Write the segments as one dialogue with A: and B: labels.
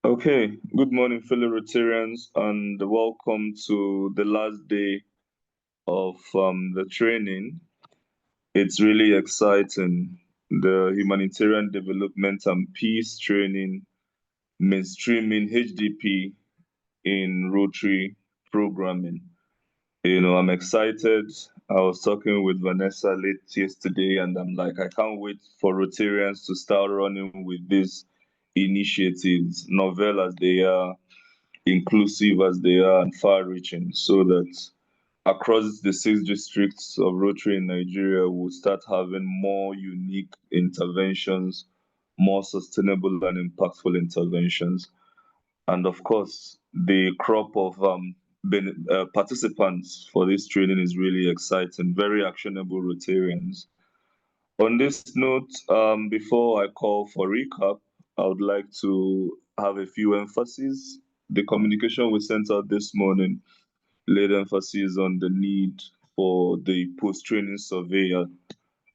A: Okay, good morning, fellow Rotarians, and welcome to the last day of the training. It's really exciting. The Humanitarian Development and Peace Training mainstreaming HDP in Rotary Programming. I'm excited. I was talking with Vanessa late yesterday, and I'm like, I can't wait for Rotarians to start running with these initiatives, novel as they are, inclusive as they are, and far-reaching, so that across the 6 districts of Rotary in Nigeria, we'll start having more unique interventions, more sustainable and impactful interventions. And of course, the crop of participants for this training is really exciting, very actionable Rotarians. On this note, before I call for recap, I would like to have a few emphases. The communication we sent out this morning laid emphasis on the need for the post-training survey.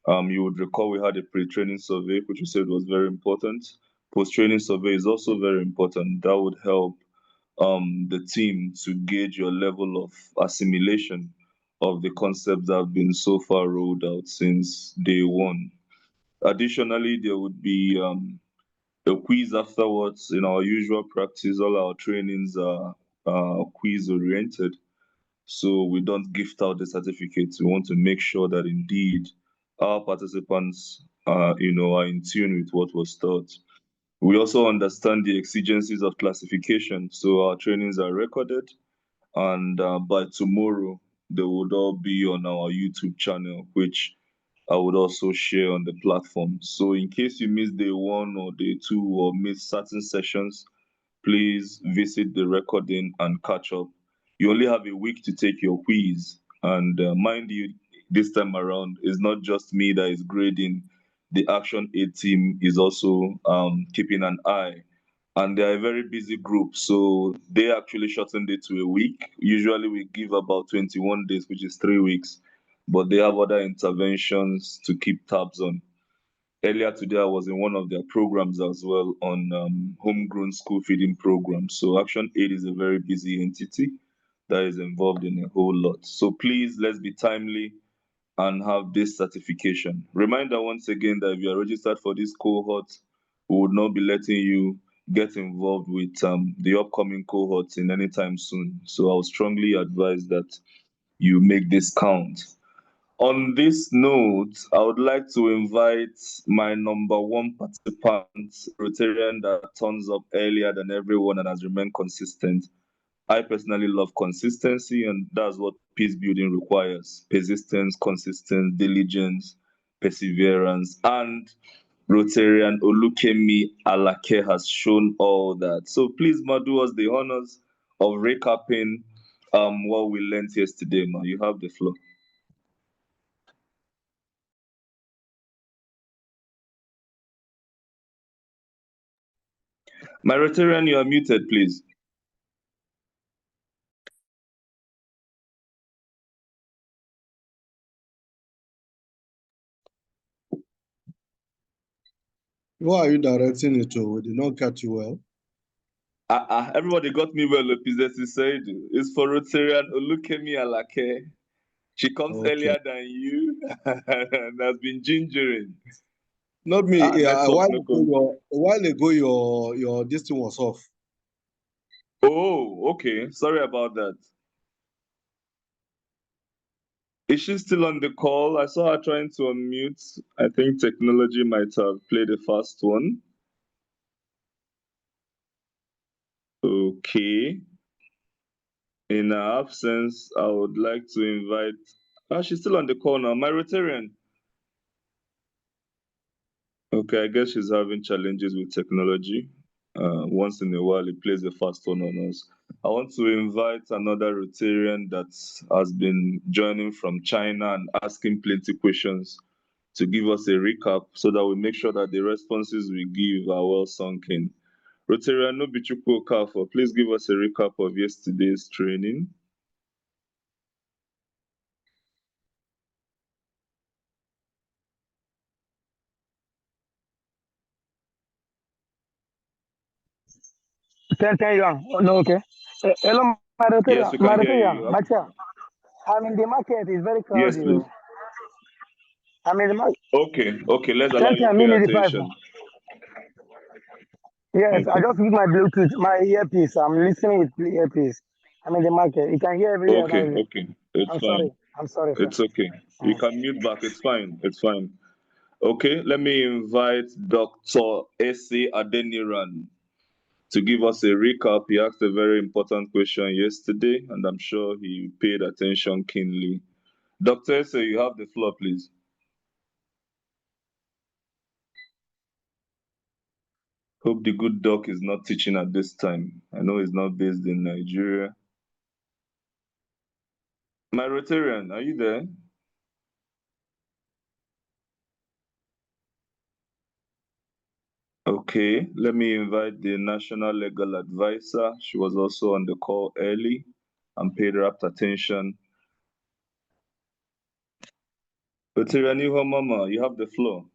A: You would recall we had a pre-training survey, which we said was very important. Post-training survey is also very important. That would help the team to gauge your level of assimilation of the concepts that have been so far rolled out since day one. Additionally, there would be a quiz afterwards. In our usual practice, all our trainings are quiz oriented. So we don't gift out the certificates. We want to make sure that indeed our participants are in tune with what was taught. We also understand the exigencies of classification. So our trainings are recorded, and by tomorrow, they would all be on our YouTube channel, which I would also share on the platform. So in case you missed day one or day two or missed certain sessions, please visit the recording and catch up. You only have a week to take your quiz. And mind you, this time around, it's not just me that is grading. The Action Aid team is also keeping an eye. And they're a very busy group. So they actually shortened it to a week. Usually we give about 21 days, which is 3 weeks. But they have other interventions to keep tabs on. Earlier today, I was in one of their programs as well on homegrown school feeding programs. So Action Aid is a very busy entity that is involved in a whole lot. So please, let's be timely and have this certification. Reminder once again that if you are registered for this cohort, we would not be letting you get involved with the upcoming cohorts in any time soon. So I would strongly advise that you make this count. On this note, I would like to invite my number one participant, Rotarian that turns up earlier than everyone and has remained consistent. I personally love consistency, and that's what peace building requires. Persistence, consistency, diligence, perseverance, and Rotarian Olukemi Alake has shown all that. So please, Ma, do us the honors of recapping what we learned yesterday, Ma. You have the floor. My Rotarian, you are muted, please.
B: Who are you directing it to? We did not catch you well.
A: Everybody got me well, Lopizesi said. It's for Rotarian Olukemi Alake. She comes earlier than you and has been gingering.
B: Not me. A while ago, your this thing was off.
A: Oh, okay. Sorry about that. Is she still on the call? I saw her trying to unmute. I think technology might have played a fast one. Okay. In her absence, I would like to invite... she's still on the call now. My Rotarian. Okay, I guess she's having challenges with technology. Once in a while, it plays a fast one on us. I want to invite another Rotarian that has been joining from China and asking plenty questions to give us a recap so that we make sure that the responses we give are well sunk in. Rotarian Nobichukwu Okafor, please give us a recap of yesterday's training.
C: 10 yuan. Oh, no, okay. Hello,
A: Yes, we can hear you.
C: I'm in the market. It's very
A: Yes,
C: crowded.
A: please.
C: I'm in the market.
A: Okay, let's allow you to pay attention.
C: Yes, okay. I just use my Bluetooth, my earpiece. I'm listening with the earpiece. I'm in the market. You can hear everywhere.
A: Okay. It's fine.
C: I'm sorry, sir.
A: It's okay. You can mute back. It's fine. Okay, let me invite Dr. S.A. Adeniran to give us a recap. He asked a very important question yesterday, and I'm sure he paid attention keenly. Dr. S.A., you have the floor, please. Hope the good doc is not teaching at this time. I know he's not based in Nigeria. My Rotarian, are you there? Okay, let me invite the National Legal Advisor. She was also on the call early and paid rapt attention. Rotarian Iho Mama, you have the floor.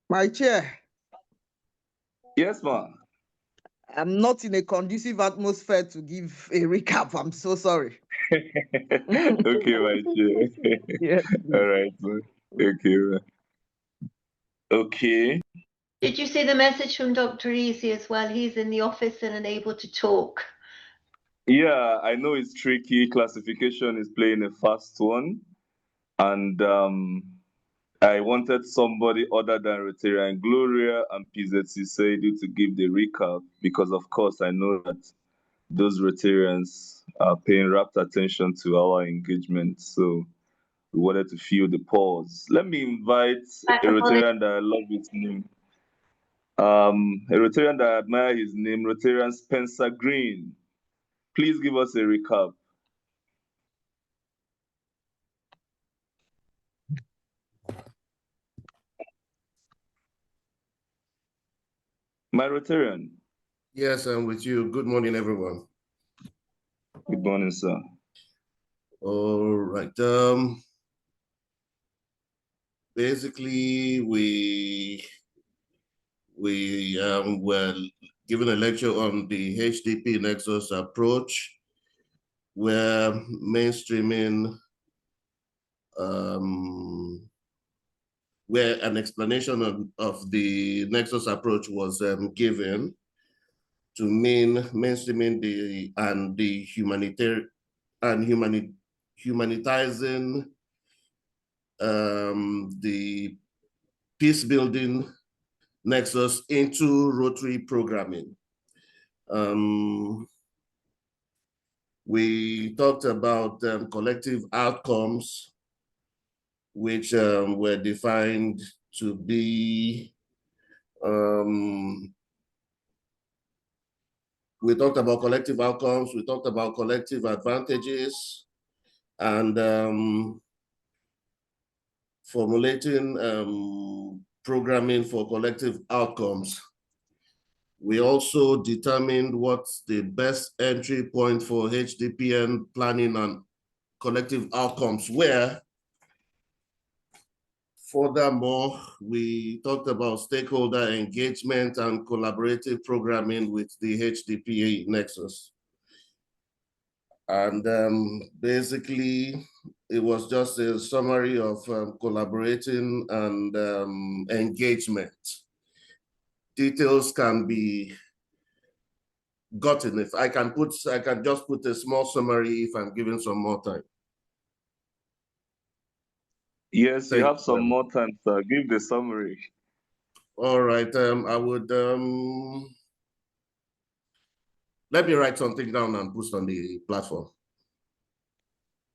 D: My chair.
A: Yes, ma'am.
D: I'm not in a conducive atmosphere to give a recap. I'm so sorry.
A: Okay, my chair.
D: Yes.
A: All right. Okay. Okay.
E: Did you see the message from Dr. Easy as well? He's in the office and unable to talk.
A: Yeah, I know it's tricky. Classification is playing a fast one. And I wanted somebody other than Rotarian Gloria and PZC Saidu to give the recap because, of course, I know that those Rotarians are paying rapt attention to our engagement. So we wanted to feel the pause. Let me invite a Rotarian that I love his name. A Rotarian that I admire his name, Rotarian Spencer Green. Please give us a recap. My Rotarian.
F: Yes, I'm with you. Good morning, everyone.
A: Good morning, sir.
F: All right. Basically, we were given a lecture on the HDP Nexus Approach, where mainstreaming, where an explanation of the Nexus Approach was given to mean mainstreaming the humanitarian and humanitizing the peace building nexus into Rotary programming. We talked about collective outcomes, which were defined to be, we talked about collective outcomes, we talked about collective advantages, and formulating programming for collective outcomes. We also determined what's the best entry point for HDPN planning and collective outcomes were. Furthermore, we talked about stakeholder engagement and collaborative programming with the HDP Nexus. And basically, it was just a summary of collaborating and engagement. Details can be gotten. If I can just put a small summary if I'm given some more time.
A: Yes, you have some more time, sir. Give the summary.
F: All right. I would let me write something down and post on the platform.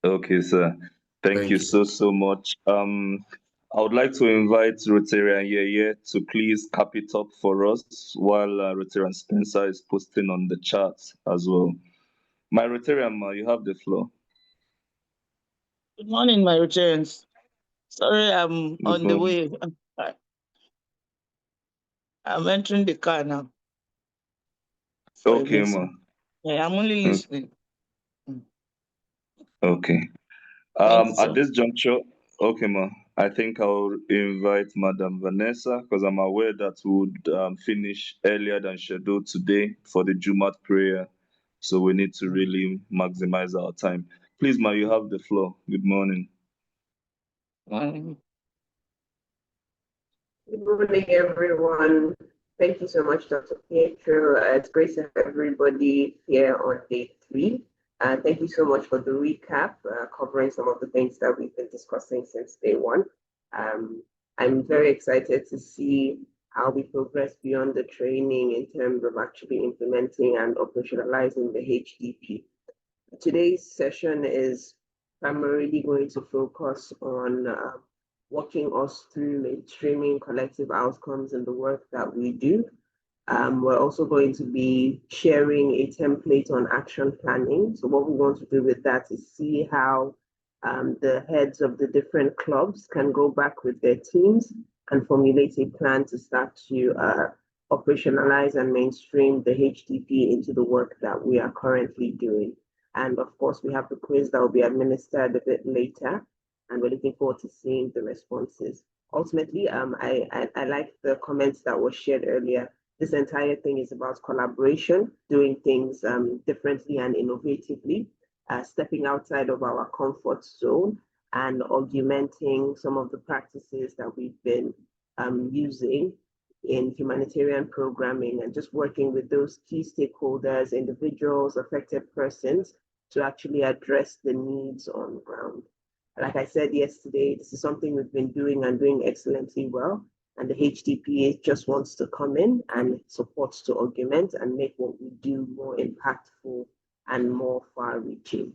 A: Okay, sir. Thank you so much. I would like to invite Rotarian Yeye to please cap it up for us while Rotarian Spencer is posting on the chat as well. My Rotarian, you have the floor.
G: Good morning, my Rotarians. Sorry, I'm on the way. I'm entering the car now.
A: Okay, ma.
G: Yeah, I'm only listening.
A: Okay. At this juncture, okay, ma. I think I'll invite Madam Vanessa because I'm aware that we would finish earlier than scheduled today for the Jumat prayer. So we need to really maximize our time. Please, ma, you have the floor. Good morning.
H: Good morning, everyone. Thank you so much, Dr. Pietro. It's great to have everybody here on day 3. Thank you so much for the recap, covering some of the things that we've been discussing since day 1. I'm very excited to see how we progress beyond the training in terms of actually implementing and operationalizing the HDP. Today's session is primarily going to focus on walking us through mainstreaming collective outcomes in the work that we do. We're also going to be sharing a template on action planning. So what we want to do with that is see how the heads of the different clubs can go back with their teams and formulate a plan to start to operationalize and mainstream the HDP into the work that we are currently doing. And of course, we have the quiz that will be administered a bit later, and we're looking forward to seeing the responses. Ultimately, I like the comments that were shared earlier. This entire thing is about collaboration, doing things differently and innovatively, stepping outside of our comfort zone and augmenting some of the practices that we've been using in humanitarian programming, and just working with those key stakeholders, individuals, affected persons, to actually address the needs on ground. Like I said yesterday, this is something we've been doing and doing excellently well. And the HDP just wants to come in and supports to augment and make what we do more impactful and more far-reaching.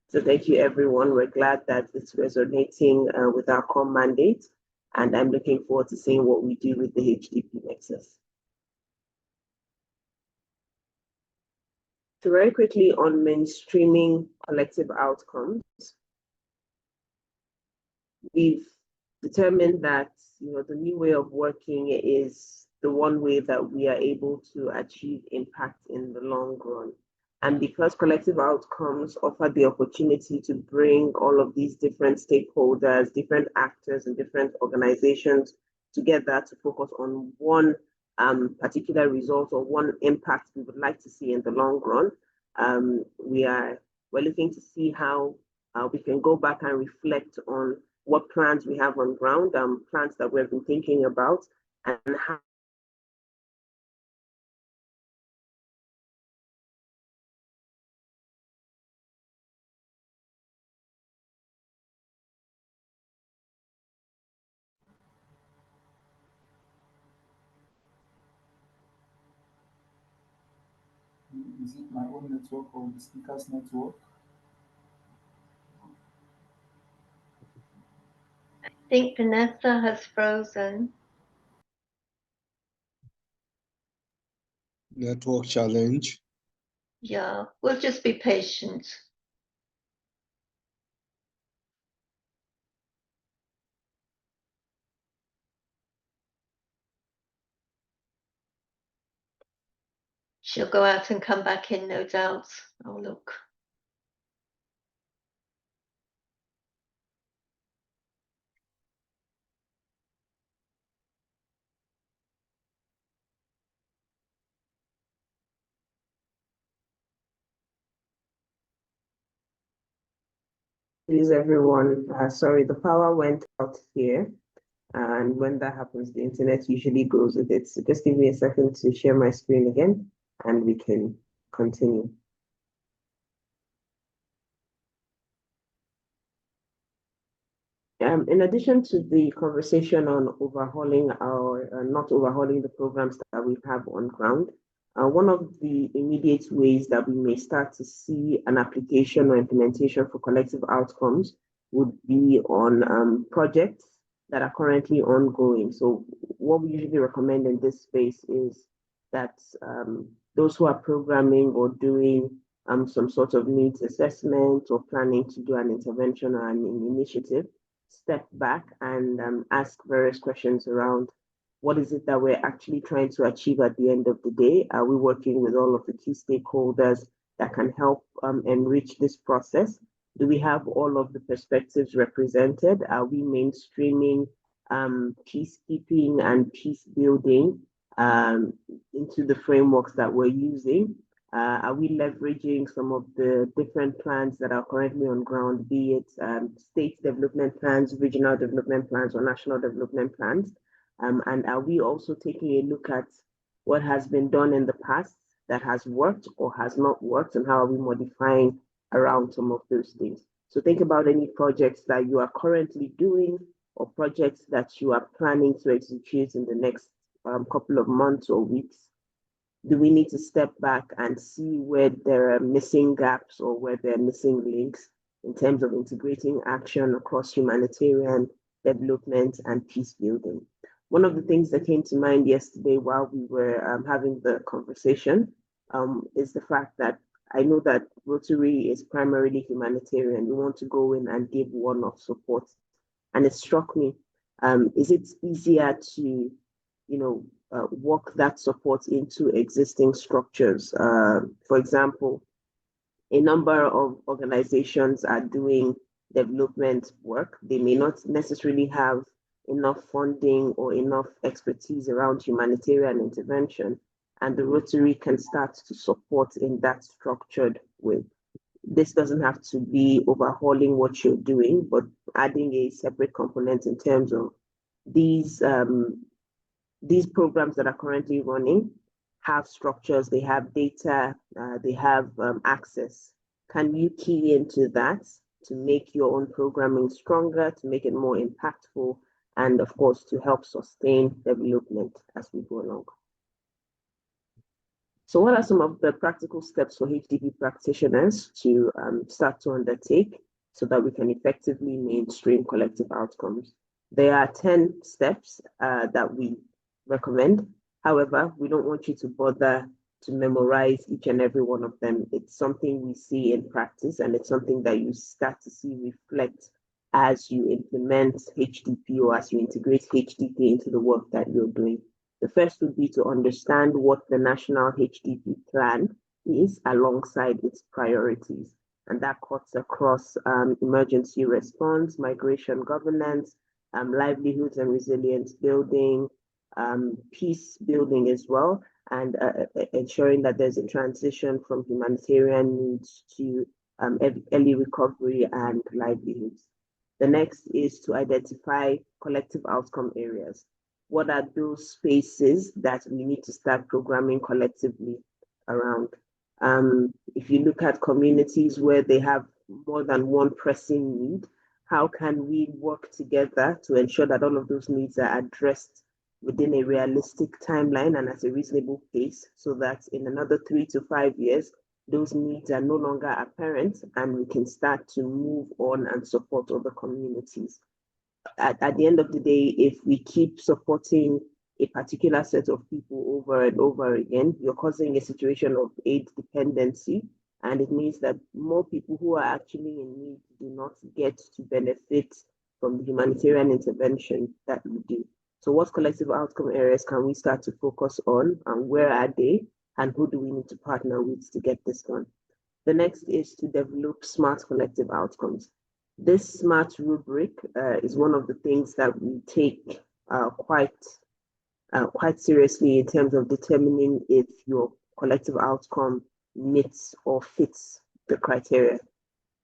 H: So thank you, everyone. We're glad that it's resonating with our core mandate, and I'm looking forward to seeing what we do with the HDP Nexus. So very quickly on mainstreaming collective outcomes, we've determined that the new way of working is the one way that we are able to achieve impact in the long run. And because collective outcomes offer the opportunity to bring all of these different stakeholders, different actors, and different organizations together to focus on one particular result or one impact we would like to see in the long run, we're looking to see how we can go back and reflect on what plans we have on ground, plans that we've been thinking about, and how
I: Is it my own network or the speaker's network?
E: I think Vanessa has frozen.
B: Network challenge.
E: Yeah, we'll just be patient. She'll go out and come back in, no doubt. Oh, look.
H: Please, everyone. Sorry, the power went out here. And when that happens, the internet usually goes with it. So just give me a second to share my screen again, and we can continue. In addition to the conversation on overhauling not overhauling the programs that we have on ground, one of the immediate ways that we may start to see an application or implementation for collective outcomes would be on projects that are currently ongoing. So what we usually recommend in this space is that those who are programming or doing some sort of needs assessment or planning to do an intervention or an initiative, step back and ask various questions around What is it that we're actually trying to achieve at the end of the day? Are we working with all of the key stakeholders that can help enrich this process? Do we have all of the perspectives represented? Are we mainstreaming peacekeeping and peace building into the frameworks that we're using? Are we leveraging some of the different plans that are currently on ground, be it state development plans, regional development plans, or national development plans? And are we also taking a look at what has been done in the past that has worked or has not worked, and how are we modifying around some of those things? So think about any projects that you are currently doing or projects that you are planning to execute in the next couple of months or weeks. Do we need to step back and see where there are missing gaps or where there are missing links in terms of integrating action across humanitarian development and peace building? One of the things that came to mind yesterday while we were having the conversation is the fact that I know that Rotary is primarily humanitarian. We want to go in and give one-off support. And it struck me, is it easier to, work that support into existing structures? For example, a number of organizations are doing development work. They may not necessarily have enough funding or enough expertise around humanitarian intervention, and the Rotary can start to support in that structured way. This doesn't have to be overhauling what you're doing, but adding a separate component in terms of these programs that are currently running have structures, they have data, they have access. Can you key into that to make your own programming stronger, to make it more impactful, and of course, to help sustain development as we go along? So what are some of the practical steps for HDP practitioners to start to undertake so that we can effectively mainstream collective outcomes? There are 10 steps that we recommend. However, we don't want you to bother to memorize each and every one of them. It's something we see in practice, and it's something that you start to see reflect as you implement HDP or as you integrate HDP into the work that you're doing. The first would be to understand what the national HDP plan is alongside its priorities. And that cuts across emergency response, migration governance, livelihoods and resilience building, peace building as well, and ensuring that there's a transition from humanitarian needs to early recovery and livelihoods. The next is to identify collective outcome areas. What are those spaces that we need to start programming collectively around? If you look at communities where they have more than one pressing need, how can we work together to ensure that all of those needs are addressed within a realistic timeline and at a reasonable pace, so that in another 3 to 5 years, those needs are no longer apparent and we can start to move on and support other communities? At the end of the day, if we keep supporting a particular set of people over and over again, you're causing a situation of aid dependency, and it means that more people who are actually in need do not get to benefit from the humanitarian intervention that we do. So what collective outcome areas can we start to focus on, and where are they, and who do we need to partner with to get this done? The next is to develop smart collective outcomes. This SMART rubric is one of the things that we take quite seriously in terms of determining if your collective outcome meets or fits the criteria.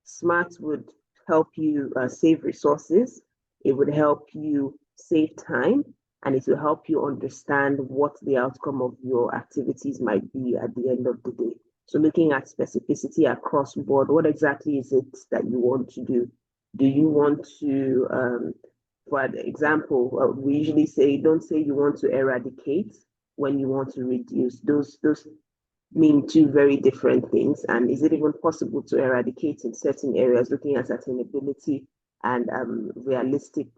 H: SMART would help you save resources, it would help you save time, and it will help you understand what the outcome of your activities might be at the end of the day. So looking at specificity across board, what exactly is it that you want to do? Do you want to, for example, we usually say, don't say you want to eradicate when you want to reduce. Those mean two very different things. And is it even possible to eradicate in certain areas, looking at attainability and the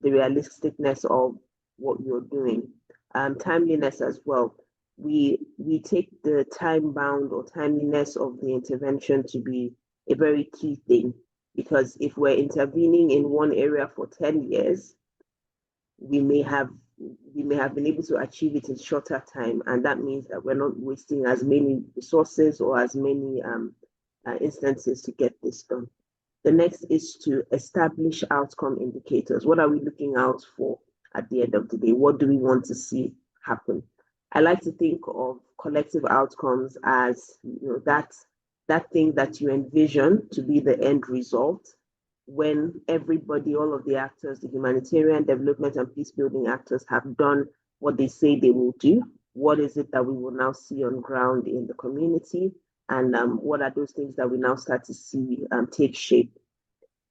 H: realisticness of what you're doing? Timeliness as well. We take the time bound or timeliness of the intervention to be a very key thing, because if we're intervening in one area for 10 years, we may have we may have been able to achieve it in shorter time, and that means that we're not wasting as many resources or as many instances to get this done. The next is to establish outcome indicators. What are we looking out for at the end of the day? What do we want to see happen? I like to think of collective outcomes as, you know, that thing that you envision to be the end result when everybody, all of the actors, the humanitarian, development, and peace-building actors have done what they say they will do. What is it that we will now see on ground in the community? And what are those things that we now start to see take shape?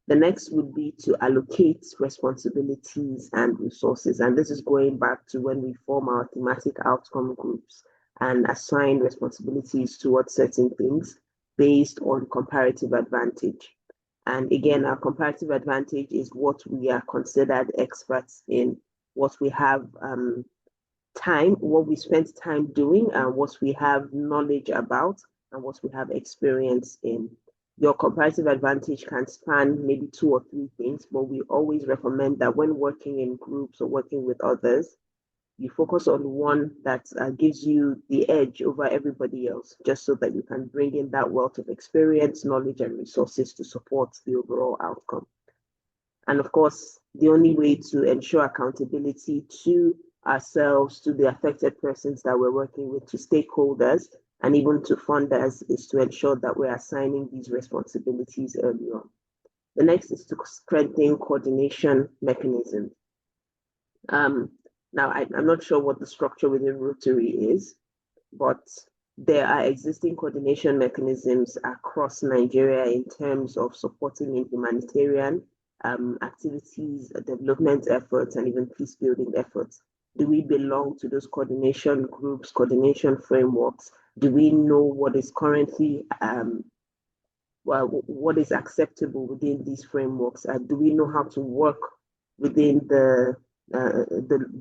H: The next would be to allocate responsibilities and resources. And this is going back to when we form our thematic outcome groups and assign responsibilities towards certain things based on comparative advantage. And again, our comparative advantage is what we are considered experts in, what we have what we spent time doing, and what we have knowledge about, and what we have experience in. Your comparative advantage can span maybe 2 or 3 things, but we always recommend that when working in groups or working with others, you focus on one that gives you the edge over everybody else, just so that you can bring in that wealth of experience, knowledge, and resources to support the overall outcome. And of course, the only way to ensure accountability to ourselves, to the affected persons that we're working with, to stakeholders, and even to funders, is to ensure that we're assigning these responsibilities early on. The next is to strengthen coordination mechanisms. Now, I'm not sure what the structure within Rotary is, but there are existing coordination mechanisms across Nigeria in terms of supporting in humanitarian activities, development efforts, and even peace-building efforts. Do we belong to those coordination groups, coordination frameworks? Do we know what is currently, what is acceptable within these frameworks? Do we know how to work within the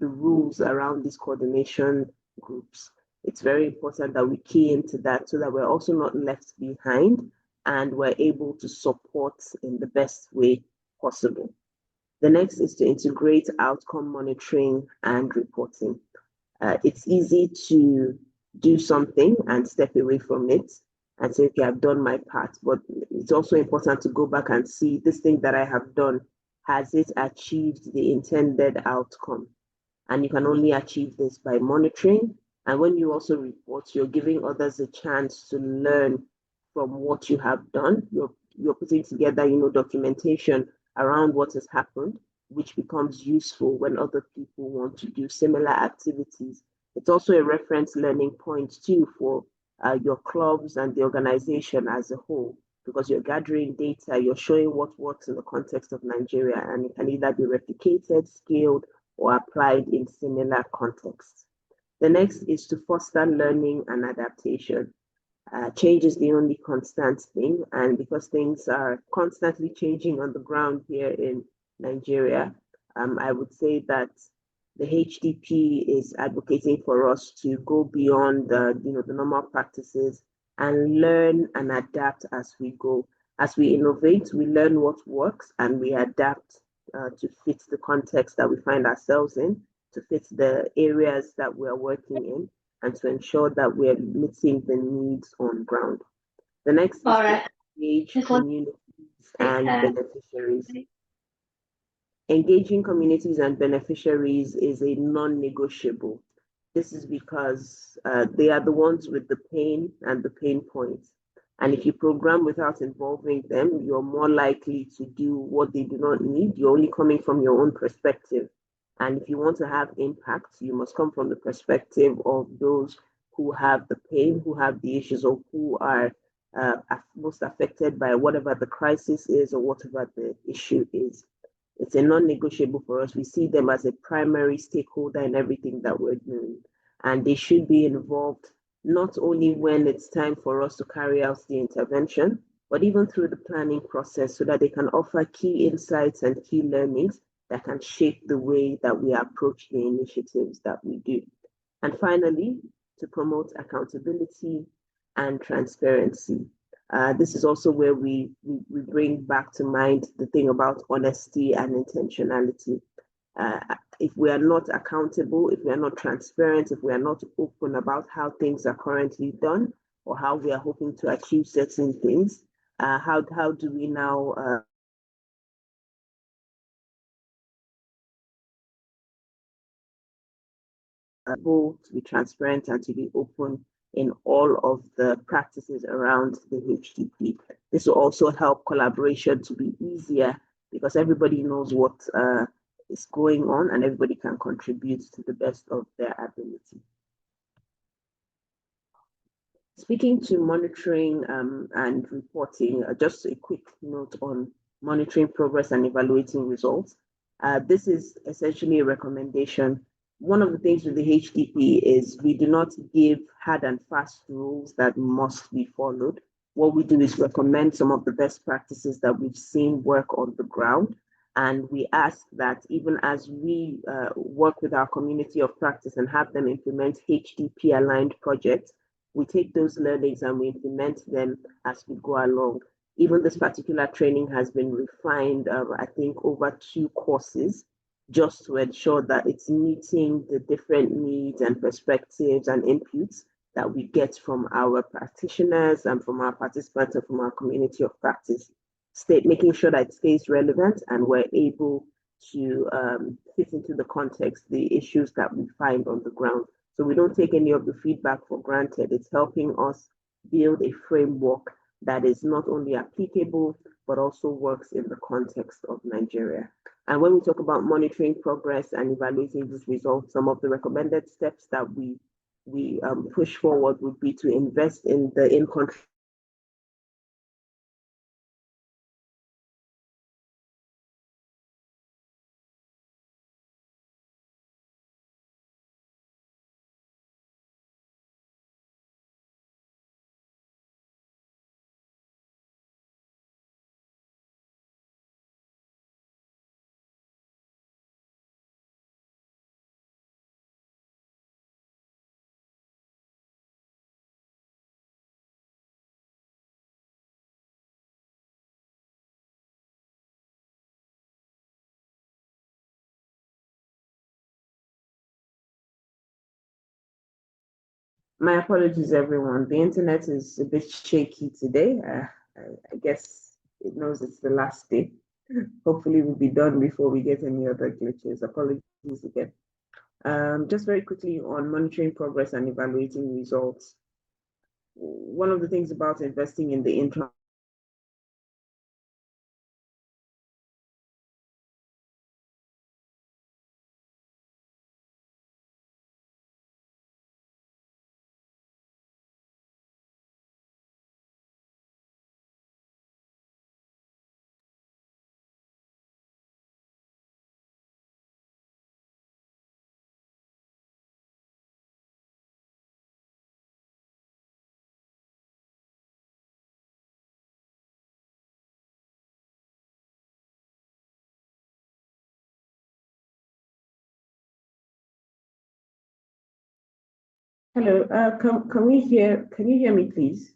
H: rules around these coordination groups? It's very important that we key into that so that we're also not left behind and we're able to support in the best way possible. The next is to integrate outcome monitoring and reporting. It's easy to do something and step away from it and say, okay, I've done my part, but it's also important to go back and see this thing that I have done, has it achieved the intended outcome? And you can only achieve this by monitoring. And when you also report, you're giving others a chance to learn from what you have done. You're putting together, documentation around what has happened, which becomes useful when other people want to do similar activities. It's also a reference learning point too for your clubs and the organization as a whole, because you're gathering data, you're showing what works in the context of Nigeria, and it can either be replicated, scaled, or applied in similar contexts. The next is to foster learning and adaptation. Change is the only constant thing, and because things are constantly changing on the ground here in Nigeria, I would say that the HDP is advocating for us to go beyond the normal practices and learn and adapt as we go. As we innovate, we learn what works and we adapt to fit the context that we find ourselves in, to fit the areas that we're working in, and to ensure that we're meeting the needs on ground. The next is to engage communities and beneficiaries. Engaging communities and beneficiaries is a non-negotiable. This is because they are the ones with the pain and the pain points. And if you program without involving them, you're more likely to do what they do not need. You're only coming from your own perspective. And if you want to have impact, you must come from the perspective of those who have the pain, who have the issues, or who are most affected by whatever the crisis is or whatever the issue is. It's a non-negotiable for us. We see them as a primary stakeholder in everything that we're doing. And they should be involved not only when it's time for us to carry out the intervention, but even through the planning process so that they can offer key insights and key learnings that can shape the way that we approach the initiatives that we do. And finally, to promote accountability and transparency. This is also where we bring back to mind the thing about honesty and intentionality. if we are not accountable, if we are not transparent, if we are not open about how things are currently done or how we are hoping to achieve certain things, how do we now able to be transparent and to be open in all of the practices around the HDP. This will also help collaboration to be easier because everybody knows what is going on and everybody can contribute to the best of their ability. Speaking to monitoring and reporting, just a quick note on monitoring progress and evaluating results. This is essentially a recommendation. One of the things with the HDP is we do not give hard and fast rules that must be followed. What we do is recommend some of the best practices that we've seen work on the ground. And we ask that even as we work with our community of practice and have them implement HDP aligned projects, we take those learnings and we implement them as we go along. Even this particular training has been refined, I think, over 2 courses, just to ensure that it's meeting the different needs and perspectives and inputs that we get from our practitioners and from our participants and from our community of practice. Making sure that it stays relevant and we're able to fit into the context, the issues that we find on the ground. So we don't take any of the feedback for granted. It's helping us build a framework that is not only applicable, but also works in the context of Nigeria. And when we talk about monitoring progress and evaluating these results, some of the recommended steps that we push forward would be to invest in the in-country My apologies, everyone. The internet is a bit shaky today. I guess it knows it's the last day. Hopefully we'll be done before we get any other glitches. Apologies again. Just very quickly on monitoring progress and evaluating results. One of the things about investing in the intra Hello, can you hear me, please?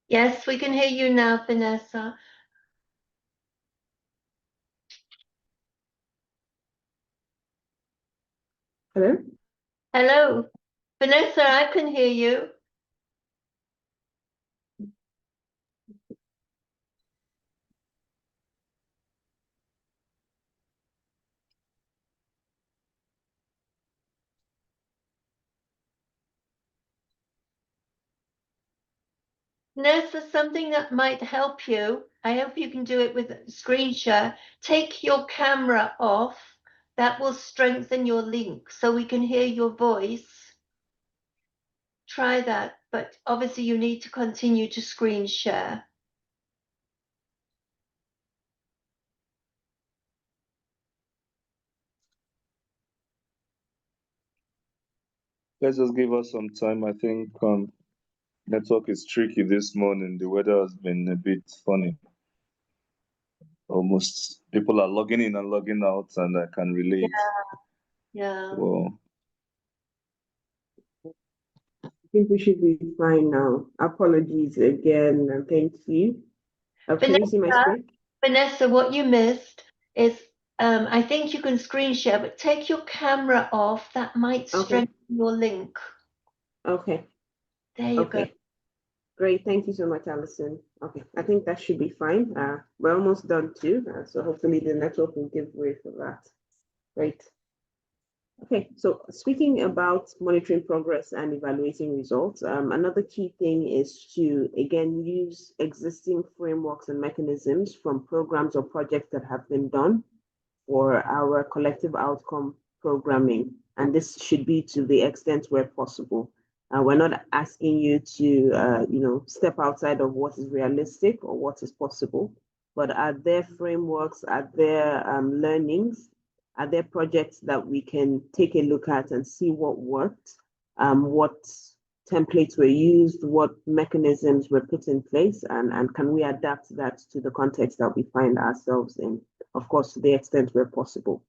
E: Yes, we can hear you now, Vanessa.
H: Hello?
E: Hello, Vanessa, I can hear you. Vanessa, something that might help you, I hope you can do it with screen share. Take your camera off. That will strengthen your link so we can hear your voice. Try that, but obviously you need to continue to screen share.
A: Let's just give us some time. I think network is tricky this morning. The weather has been a bit funny. Almost people are logging in and logging out, and I can relate.
E: Yeah.
A: Well,
H: I think we should be fine now. Apologies again, and thank you. Can you see my screen?
E: Vanessa, what you missed is I think you can screen share, but take your camera off. That might strengthen your link.
H: Okay.
E: There you go.
H: Great. Thank you so much, Alison. Okay, I think that should be fine. We're almost done too. So hopefully the network will give way for that. Great. Okay, so speaking about monitoring progress and evaluating results, another key thing is to, again, use existing frameworks and mechanisms from programs or projects that have been done for our collective outcome programming. And this should be to the extent where possible. We're not asking you to, step outside of what is realistic or what is possible, but are there frameworks, are there learnings, are there projects that we can take a look at and see what worked, what templates were used, what mechanisms were put in place, and can we adapt that to the context that we find ourselves in, of course, to the extent where possible.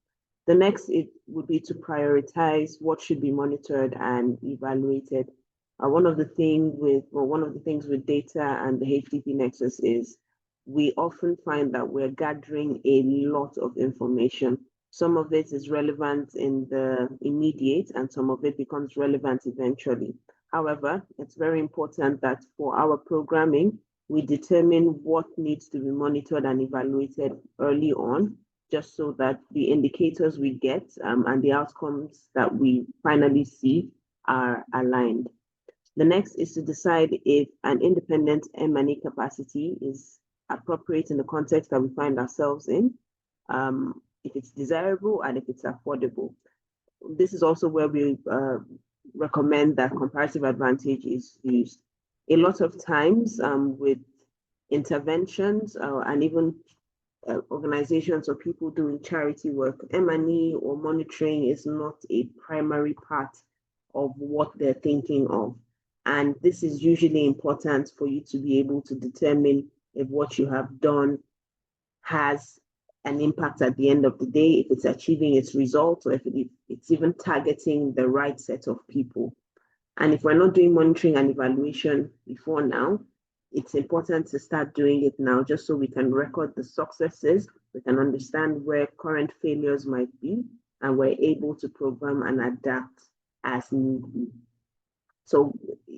H: The next, it would be to prioritize what should be monitored and evaluated. One of the things with data and the HDP Nexus is we often find that we're gathering a lot of information. Some of it is relevant in the immediate, and some of it becomes relevant eventually. However, it's very important that for our programming, we determine what needs to be monitored and evaluated early on, just so that the indicators we get and the outcomes that we finally see are aligned. The next is to decide if an independent M&E capacity is appropriate in the context that we find ourselves in, if it's desirable and if it's affordable. This is also where we recommend that comparative advantage is used. A lot of times with interventions and even organizations or people doing charity work, M&E or monitoring is not a primary part of what they're thinking of. And this is usually important for you to be able to determine if what you have done has an impact at the end of the day, if it's achieving its results, or if it's even targeting the right set of people. And if we're not doing monitoring and evaluation before now, it's important to start doing it now, just so we can record the successes, we can understand where current failures might be, and we're able to program and adapt as need be. So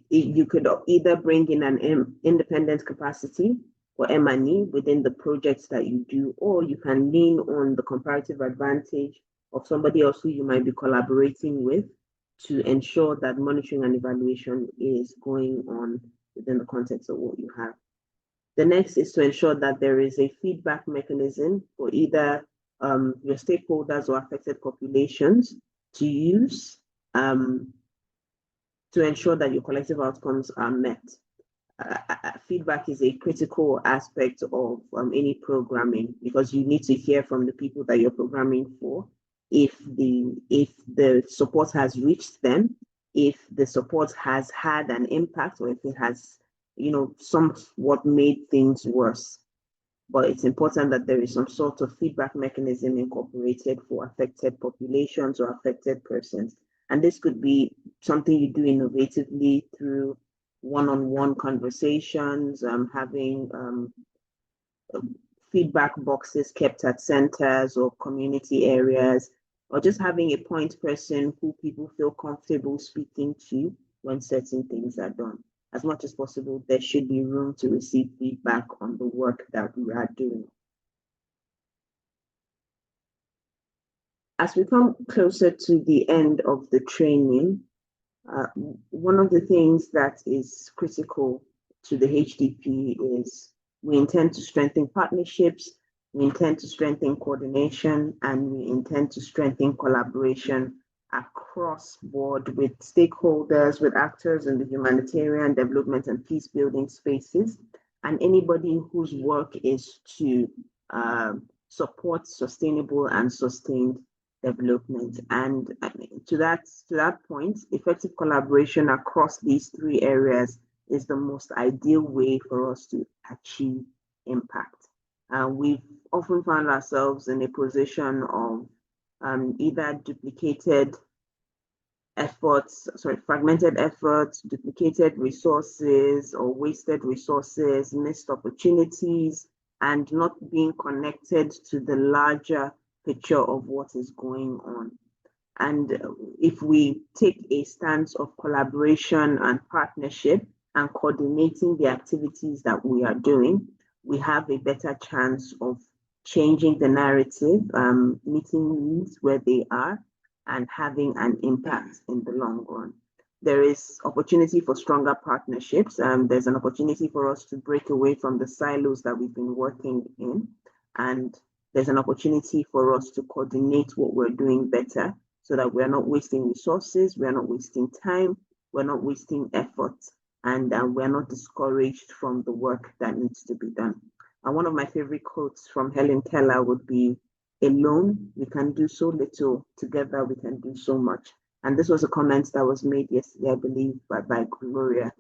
H: you could either bring in an independent capacity or M&E within the projects that you do, or you can lean on the comparative advantage of somebody else who you might be collaborating with to ensure that monitoring and evaluation is going on within the context of what you have. The next is to ensure that there is a feedback mechanism for either your stakeholders or affected populations to use to ensure that your collective outcomes are met. Feedback is a critical aspect of any programming, because you need to hear from the people that you're programming for if the support has reached them, if the support has had an impact, or if it has, somewhat made things worse. But it's important that there is some sort of feedback mechanism incorporated for affected populations or affected persons. And this could be something you do innovatively through one-on-one conversations, having feedback boxes kept at centers or community areas, or just having a point person who people feel comfortable speaking to when certain things are done. As much as possible, there should be room to receive feedback on the work that we are doing. As we come closer to the end of the training, one of the things that is critical to the HDP is we intend to strengthen partnerships, we intend to strengthen coordination, and we intend to strengthen collaboration across board with stakeholders, with actors in the humanitarian, development, and peace building spaces, and anybody whose work is to support sustainable and sustained development. And to that point, effective collaboration across these three areas is the most ideal way for us to achieve impact. We've often found ourselves in a position of either fragmented efforts, duplicated resources, or wasted resources, missed opportunities, and not being connected to the larger picture of what is going on. And if we take a stance of collaboration and partnership and coordinating the activities that we are doing, we have a better chance of changing the narrative, meeting needs where they are, and having an impact in the long run. There is opportunity for stronger partnerships. There's an opportunity for us to break away from the silos that we've been working in. And there's an opportunity for us to coordinate what we're doing better so that we're not wasting resources, we're not wasting time, we're not wasting effort, and we're not discouraged from the work that needs to be done. And one of my favorite quotes from Helen Keller would be, "Alone, we can do so little. Together, we can do so much." And this was a comment that was made yesterday, I believe, by Gloria.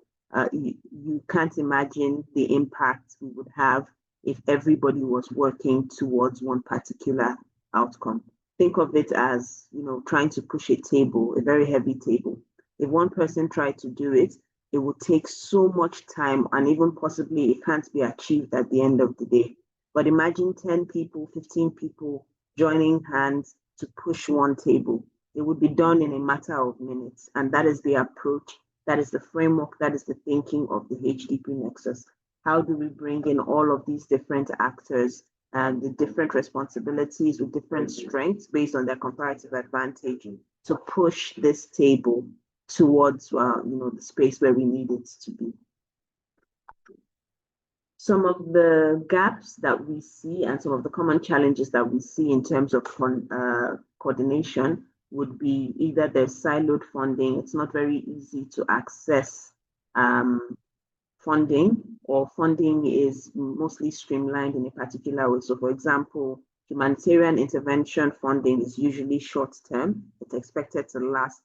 H: You can't imagine the impact we would have if everybody was working towards one particular outcome. Think of it as, trying to push a table, a very heavy table. If one person tried to do it, it would take so much time, and even possibly it can't be achieved at the end of the day. But imagine 10 people, 15 people joining hands to push one table. It would be done in a matter of minutes. And that is the approach, that is the framework, that is the thinking of the HDP Nexus. How do we bring in all of these different actors and the different responsibilities with different strengths based on their comparative advantage to push this table towards the space where we need it to be? Some of the gaps that we see and some of the common challenges that we see in terms of coordination would be either there's siloed funding, it's not very easy to access funding, or funding is mostly streamlined in a particular way. So for example, humanitarian intervention funding is usually short term. It's expected to last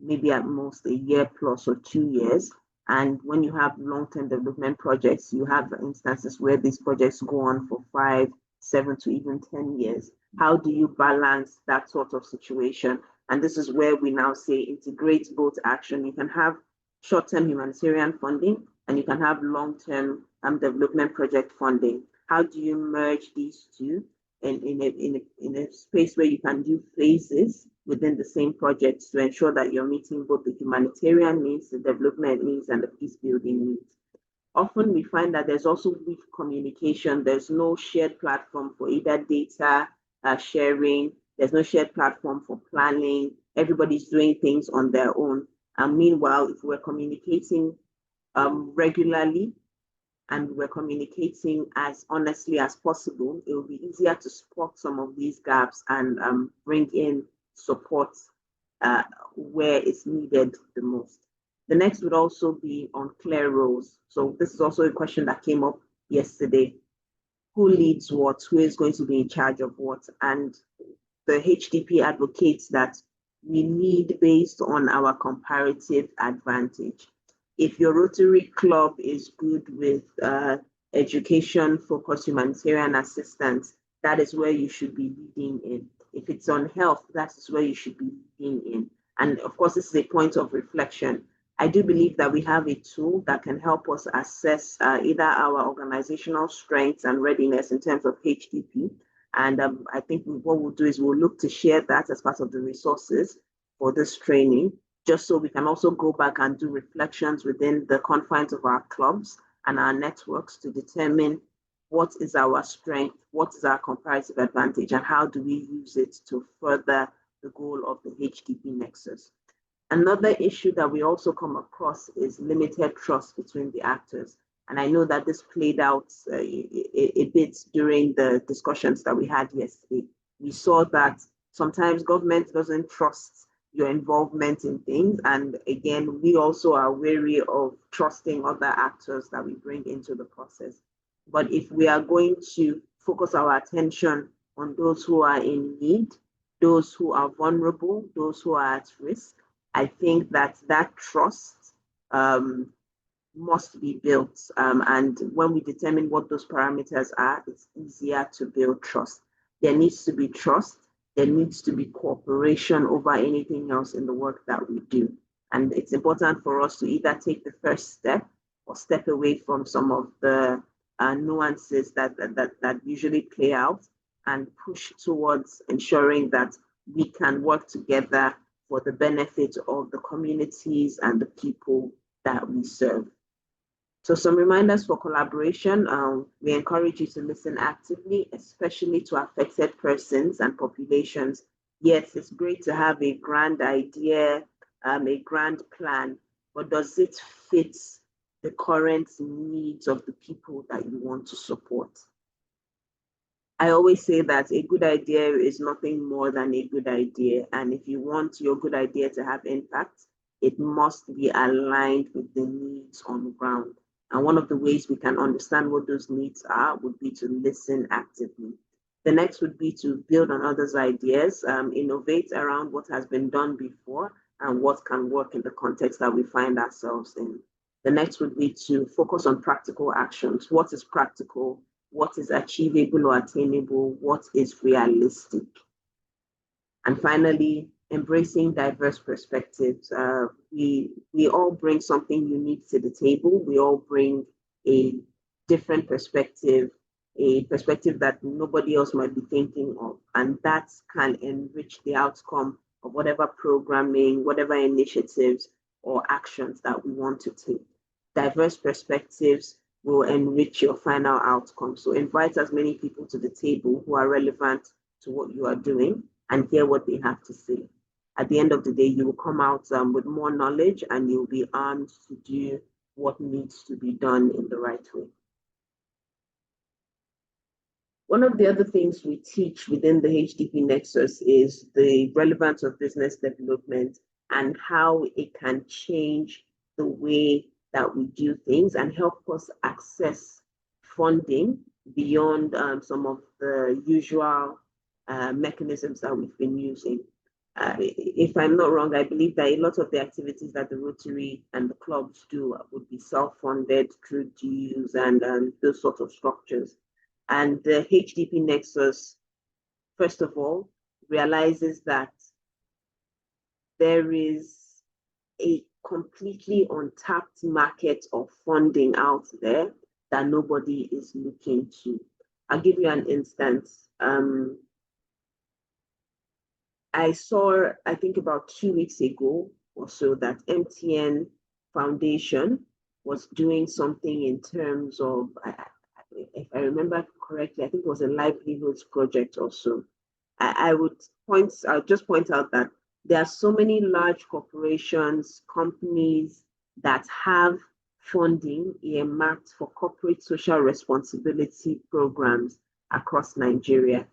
H: maybe at most a year plus or 2 years. And when you have long-term development projects, you have instances where these projects go on for 5, 7 to even 10 years. How do you balance that sort of situation? And this is where we now say integrate both action. You can have short-term humanitarian funding and you can have long-term development project funding. How do you merge these two in a space where you can do phases within the same project to ensure that you're meeting both the humanitarian needs, the development needs, and the peace building needs? Often we find that there's also weak communication. There's no shared platform for either data sharing. There's no shared platform for planning. Everybody's doing things on their own. And meanwhile, if we're communicating regularly and we're communicating as honestly as possible, it will be easier to spot some of these gaps and bring in support where it's needed the most. The next would also be on clear roles. So this is also a question that came up yesterday. Who leads what? Who is going to be in charge of what? And the HDP advocates that we lead based on our comparative advantage. If your Rotary Club is good with education-focused humanitarian assistance, that is where you should be leading in. If it's on health, that is where you should be leading in. And of course, this is a point of reflection. I do believe that we have a tool that can help us assess either our organizational strengths and readiness in terms of HDP. And I think what we'll do is we'll look to share that as part of the resources for this training, just so we can also go back and do reflections within the confines of our clubs and our networks to determine what is our strength, what is our comparative advantage, and how do we use it to further the goal of the HDP Nexus. Another issue that we also come across is limited trust between the actors. And I know that this played out a bit during the discussions that we had yesterday. We saw that sometimes government doesn't trust your involvement in things. And again, we also are wary of trusting other actors that we bring into the process. But if we are going to focus our attention on those who are in need, those who are vulnerable, those who are at risk, I think that trust must be built. And when we determine what those parameters are, it's easier to build trust. There needs to be trust. There needs to be cooperation over anything else in the work that we do. And it's important for us to either take the first step or step away from some of the nuances that usually play out and push towards ensuring that we can work together for the benefit of the communities and the people that we serve. So some reminders for collaboration. We encourage you to listen actively, especially to affected persons and populations. Yes, it's great to have a grand idea, a grand plan, but does it fit the current needs of the people that you want to support? I always say that a good idea is nothing more than a good idea. And if you want your good idea to have impact, it must be aligned with the needs on the ground. And one of the ways we can understand what those needs are would be to listen actively. The next would be to build on others' ideas, innovate around what has been done before and what can work in the context that we find ourselves in. The next would be to focus on practical actions. What is practical? What is achievable or attainable? What is realistic? And finally, embracing diverse perspectives. We all bring something unique to the table. We all bring a different perspective, a perspective that nobody else might be thinking of. And that can enrich the outcome of whatever programming, whatever initiatives or actions that we want to take. Diverse perspectives will enrich your final outcome. So invite as many people to the table who are relevant to what you are doing and hear what they have to say. At the end of the day, you will come out with more knowledge and you'll be armed to do what needs to be done in the right way. One of the other things we teach within the HDP Nexus is the relevance of business development and how it can change the way that we do things and help us access funding beyond some of the usual mechanisms that we've been using. If I'm not wrong, I believe that a lot of the activities that the Rotary and the clubs do would be self-funded through dues and those sorts of structures. And the HDP Nexus, first of all, realizes that there is a completely untapped market of funding out there that nobody is looking to. I'll give you an instance. I saw, I think about 2 weeks ago or so, that MTN Foundation was doing something in terms of, if I remember correctly, I think it was a livelihoods project or so. I'll just point out that there are so many large corporations, companies that have funding earmarked for corporate social responsibility programs across Nigeria.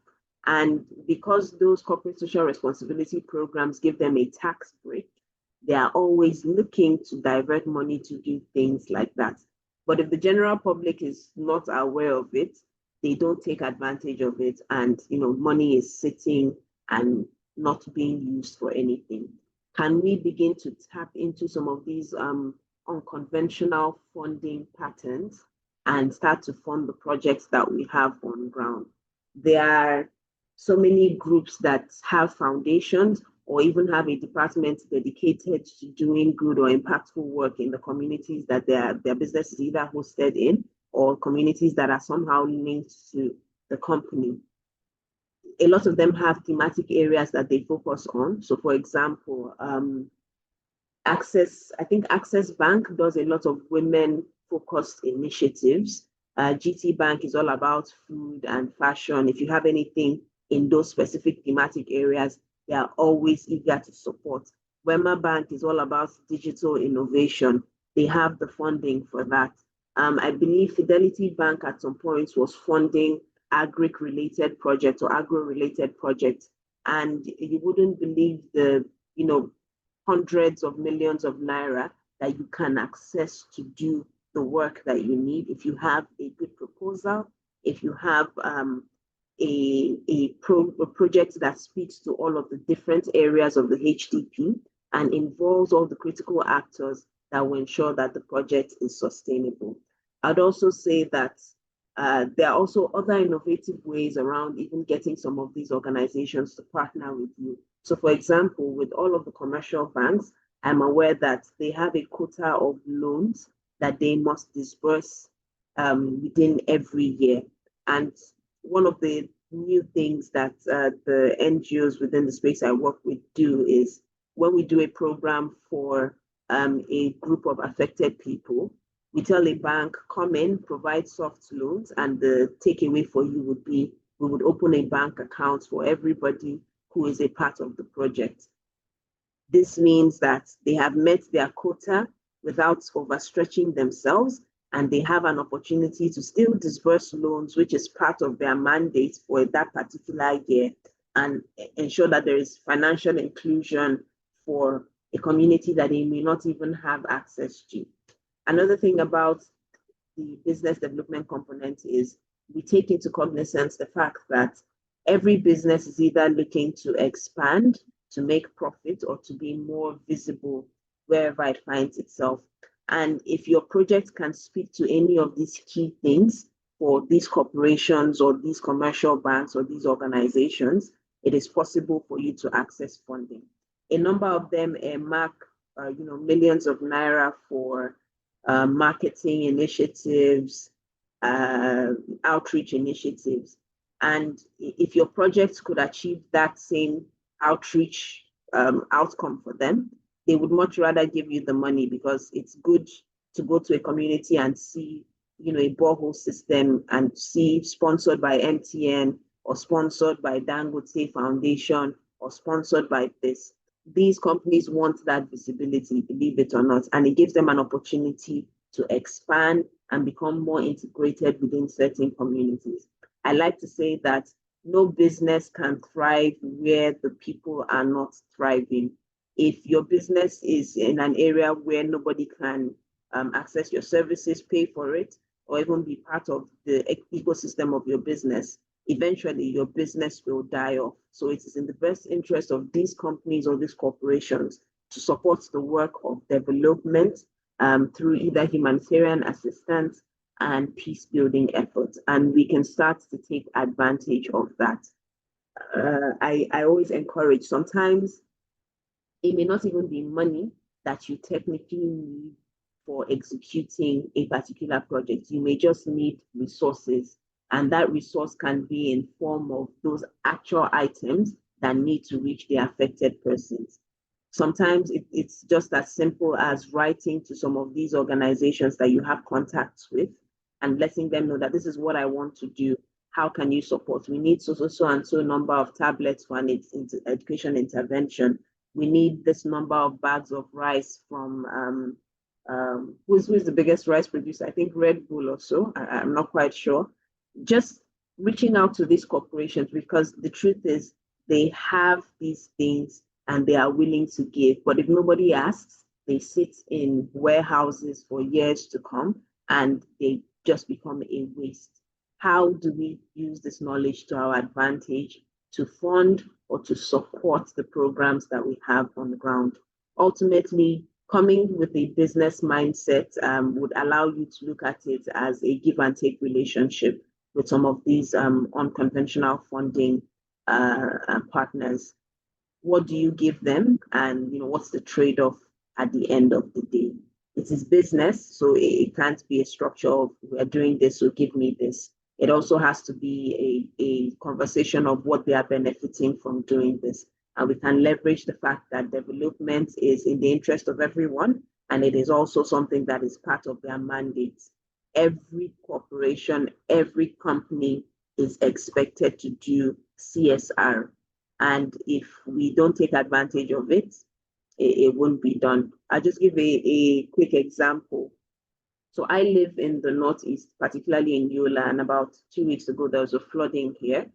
H: And because those corporate social responsibility programs give them a tax break, they are always looking to divert money to do things like that. But if the general public is not aware of it, they don't take advantage of it, and money is sitting and not being used for anything. Can we begin to tap into some of these unconventional funding patterns and start to fund the projects that we have on ground? There are so many groups that have foundations or even have a department dedicated to doing good or impactful work in the communities that their business is either hosted in, or communities that are somehow linked to the company. A lot of them have thematic areas that they focus on. So for example, Access Bank does a lot of women-focused initiatives. GT Bank is all about food and fashion. If you have anything in those specific thematic areas, they are always eager to support. Wema Bank is all about digital innovation. They have the funding for that. I believe Fidelity Bank at some point was funding agric-related projects or agro-related projects, and you wouldn't believe the hundreds of millions of naira that you can access to do the work that you need if you have a good proposal, if you have a project that speaks to all of the different areas of the HDP and involves all the critical actors that will ensure that the project is sustainable. I'd also say that there are also other innovative ways around even getting some of these organizations to partner with you. So for example, with all of the commercial banks, I'm aware that they have a quota of loans that they must disburse within every year. And one of the new things that the NGOs within the space I work with do is when we do a program for a group of affected people, we tell a bank, come in, provide soft loans, and the takeaway for you would be we would open a bank account for everybody who is a part of the project. This means that they have met their quota without overstretching themselves, and they have an opportunity to still disburse loans, which is part of their mandate for that particular year, and ensure that there is financial inclusion for a community that they may not even have access to. Another thing about the business development component is we take into cognizance the fact that every business is either looking to expand, to make profit, or to be more visible wherever it finds itself. And if your project can speak to any of these key things for these corporations or these commercial banks or these organizations, it is possible for you to access funding. A number of them mark millions of naira for marketing initiatives, outreach initiatives. And if your projects could achieve that same outreach outcome for them, they would much rather give you the money, because it's good to go to a community and see, a borehole system and see sponsored by MTN or sponsored by Dangote Foundation or sponsored by this. These companies want that visibility, believe it or not, and it gives them an opportunity to expand and become more integrated within certain communities. I like to say that no business can thrive where the people are not thriving. If your business is in an area where nobody can access your services, pay for it, or even be part of the ecosystem of your business, eventually your business will die off. So it is in the best interest of these companies or these corporations to support the work of development through either humanitarian assistance and peace building efforts. And we can start to take advantage of that. I always encourage, sometimes it may not even be money that you technically need for executing a particular project. You may just need resources, and that resource can be in form of those actual items that need to reach the affected persons. Sometimes it's just as simple as writing to some of these organizations that you have contacts with and letting them know that this is what I want to do. How can you support? We need so and so number of tablets for an education intervention. We need this number of bags of rice from who's the biggest rice producer? I think Red Bull or so. I'm not quite sure. Just reaching out to these corporations, because the truth is they have these things and they are willing to give. But if nobody asks, they sit in warehouses for years to come and they just become a waste. How do we use this knowledge to our advantage to fund or to support the programs that we have on the ground? Ultimately, coming with a business mindset would allow you to look at it as a give and take relationship with some of these unconventional funding partners. What do you give them, and what's the trade-off at the end of the day? It is business, so it can't be a structure of we're doing this, so give me this. It also has to be a conversation of what they are benefiting from doing this. And we can leverage the fact that development is in the interest of everyone, and it is also something that is part of their mandate. Every corporation, every company is expected to do CSR. And if we don't take advantage of it, it won't be done. I'll just give a quick example. So I live in the Northeast, particularly in Yola, and about 2 weeks ago, there was a flooding here.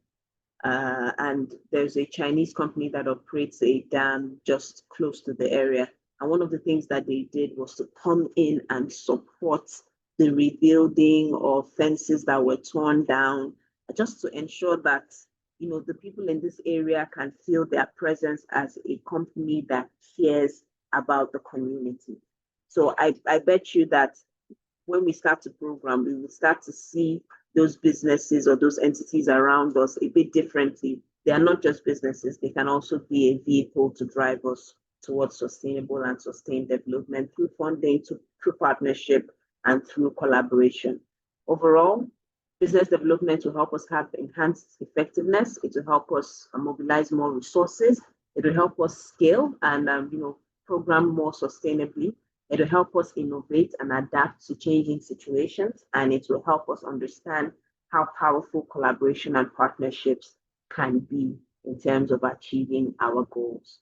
H: And there's a Chinese company that operates a dam just close to the area. And one of the things that they did was to come in and support the rebuilding of fences that were torn down, just to ensure that the people in this area can feel their presence as a company that cares about the community. So I bet you that when we start to program, we will start to see those businesses or those entities around us a bit differently. They are not just businesses, they can also be a vehicle to drive us towards sustainable and sustained development through funding, through partnership, and through collaboration. Overall, Business development will help us have enhanced effectiveness. It will help us mobilize more resources. It will help us scale and program more sustainably. It will help us innovate and adapt to changing situations, and it will help us understand how powerful collaboration and partnerships can be in terms of achieving our goals.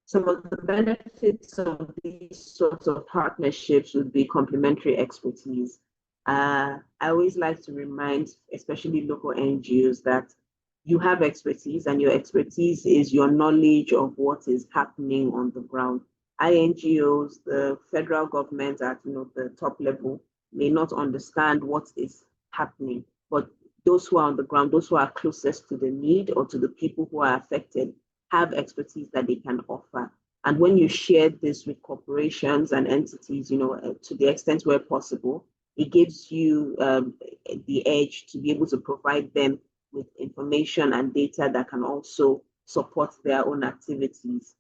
H: Some of the benefits of these sorts of partnerships would be complementary expertise. I always like to remind, especially local NGOs, that you have expertise, and your expertise is your knowledge of what is happening on the ground. NGOs, the federal government at the top level, may not understand what is happening, but those who are on the ground, those who are closest to the need or to the people who are affected, have expertise that they can offer. And when you share this with corporations and entities, to the extent where possible, it gives you the edge to be able to provide them with information and data that can also support their own activities.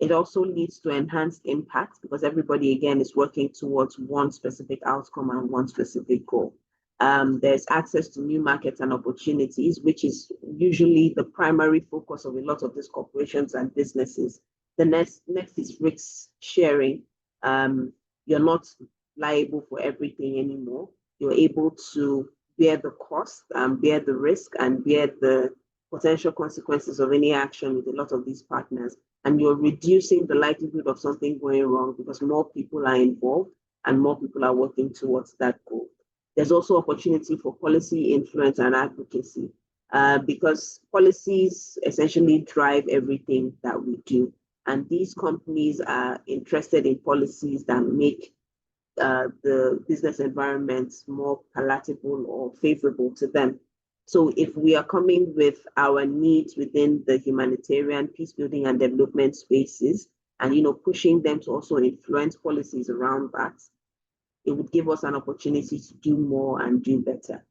H: It also leads to enhanced impact because everybody, again, is working towards one specific outcome and one specific goal. There's access to new markets and opportunities, which is usually the primary focus of a lot of these corporations and businesses. The next is risk sharing. You're not liable for everything anymore. You're able to bear the cost, bear the risk, and bear the potential consequences of any action with a lot of these partners. And you're reducing the likelihood of something going wrong because more people are involved and more people are working towards that goal. There's also opportunity for policy influence and advocacy because policies essentially drive everything that we do. And these companies are interested in policies that make the business environment more palatable or favorable to them. So if we are coming with our needs within the humanitarian, peace building and development spaces, and pushing them to also influence policies around that, it would give us an opportunity to do more and do better.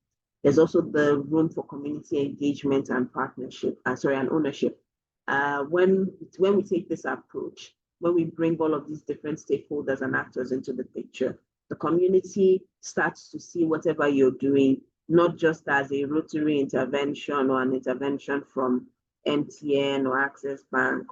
H: There's also the room for community engagement and partnership, and ownership. When we take this approach, when we bring all of these different stakeholders and actors into the picture, the community starts to see whatever you're doing, not just as a Rotary intervention or an intervention from MTN or Access Bank.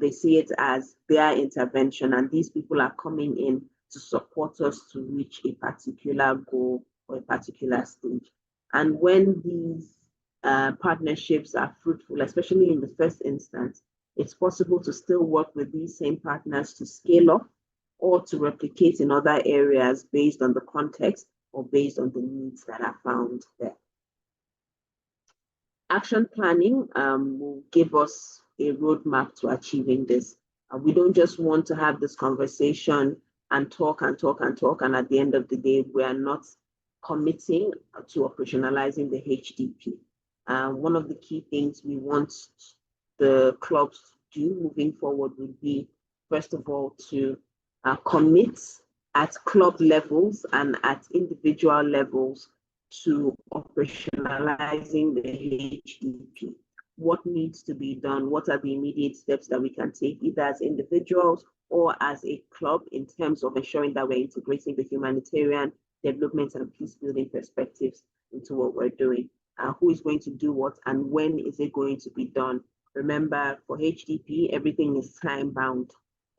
H: They see it as their intervention, and these people are coming in to support us to reach a particular goal or a particular stage. And when these partnerships are fruitful, especially in the first instance, it's possible to still work with these same partners to scale up or to replicate in other areas based on the context or based on the needs that are found there. Action planning will give us a roadmap to achieving this. We don't just want to have this conversation and talk and talk and talk, and at the end of the day, we are not committing to operationalizing the HDP. One of the key things we want the clubs to do moving forward would be, first of all, to commit at club levels and at individual levels to operationalizing the HDP. What needs to be done? What are the immediate steps that we can take, either as individuals or as a club, in terms of ensuring that we're integrating the humanitarian, development, and peace building perspectives into what we're doing? Who is going to do what, and when is it going to be done? Remember, for HDP, everything is time bound.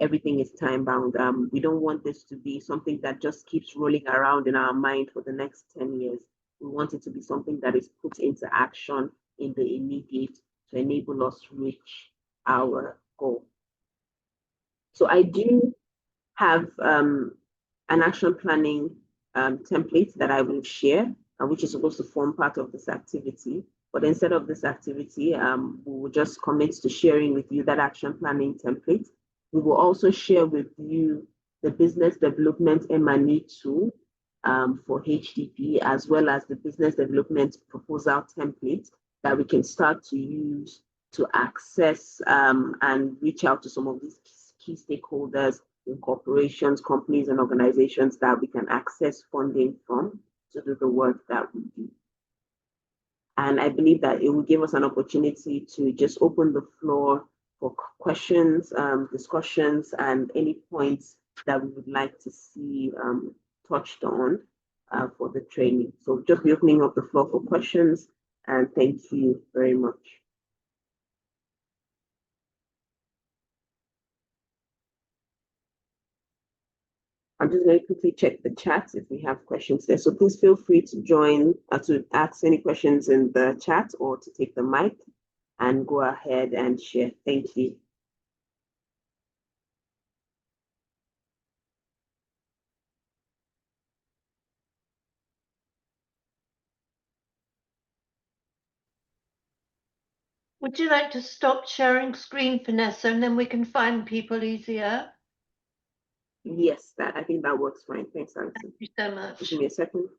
H: Everything is time bound. We don't want this to be something that just keeps rolling around in our mind for the next 10 years. We want it to be something that is put into action in the immediate to enable us to reach our goal. So I do have an action planning template that I will share, which is supposed to form part of this activity. But instead of this activity, we will just commit to sharing with you that action planning template. We will also share with you the business development M&E tool for HDP, as well as the business development proposal template that we can start to use to access and reach out to some of these key stakeholders in corporations, companies, and organizations that we can access funding from to do the work that we do. And I believe that it will give us an opportunity to just open the floor for questions, discussions, and any points that we would like to see touched on for the training. So just be opening up the floor for questions, and thank you very much. I'm just going to quickly check the chat if we have questions there. So please feel free to join, to ask any questions in the chat or to take the mic and go ahead and share. Thank you.
E: Would you like to stop sharing screen, Vanessa, and then we can find people easier?
H: Yes, I think that works fine. Thanks, Alison.
E: Thank you so much.
H: Give me a second.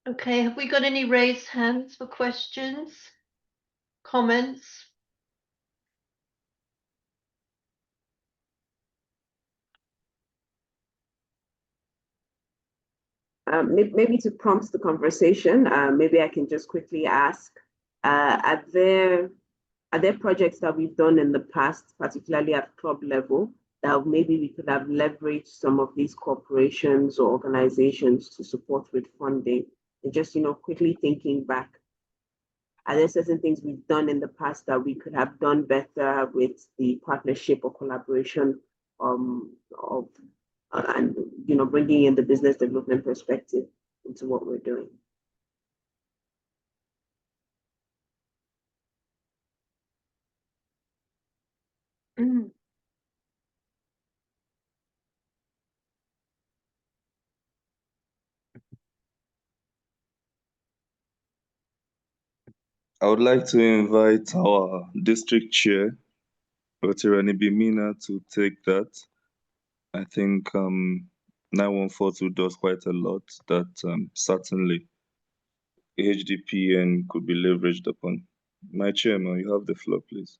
E: Okay, have we got any raised hands for questions, comments?
H: Maybe to prompt the conversation, maybe I can just quickly ask, are there projects that we've done in the past, particularly at club level, that maybe we could have leveraged some of these corporations or organizations to support with funding? And just, quickly thinking back, are there certain things we've done in the past that we could have done better with the partnership or collaboration of and bringing in the business development perspective into what we're doing?
A: I would like to invite our district chair, Rotary Bimina, to take that. I think 9142 does quite a lot that certainly HDPN could be leveraged upon. My chairman, you have the floor, please.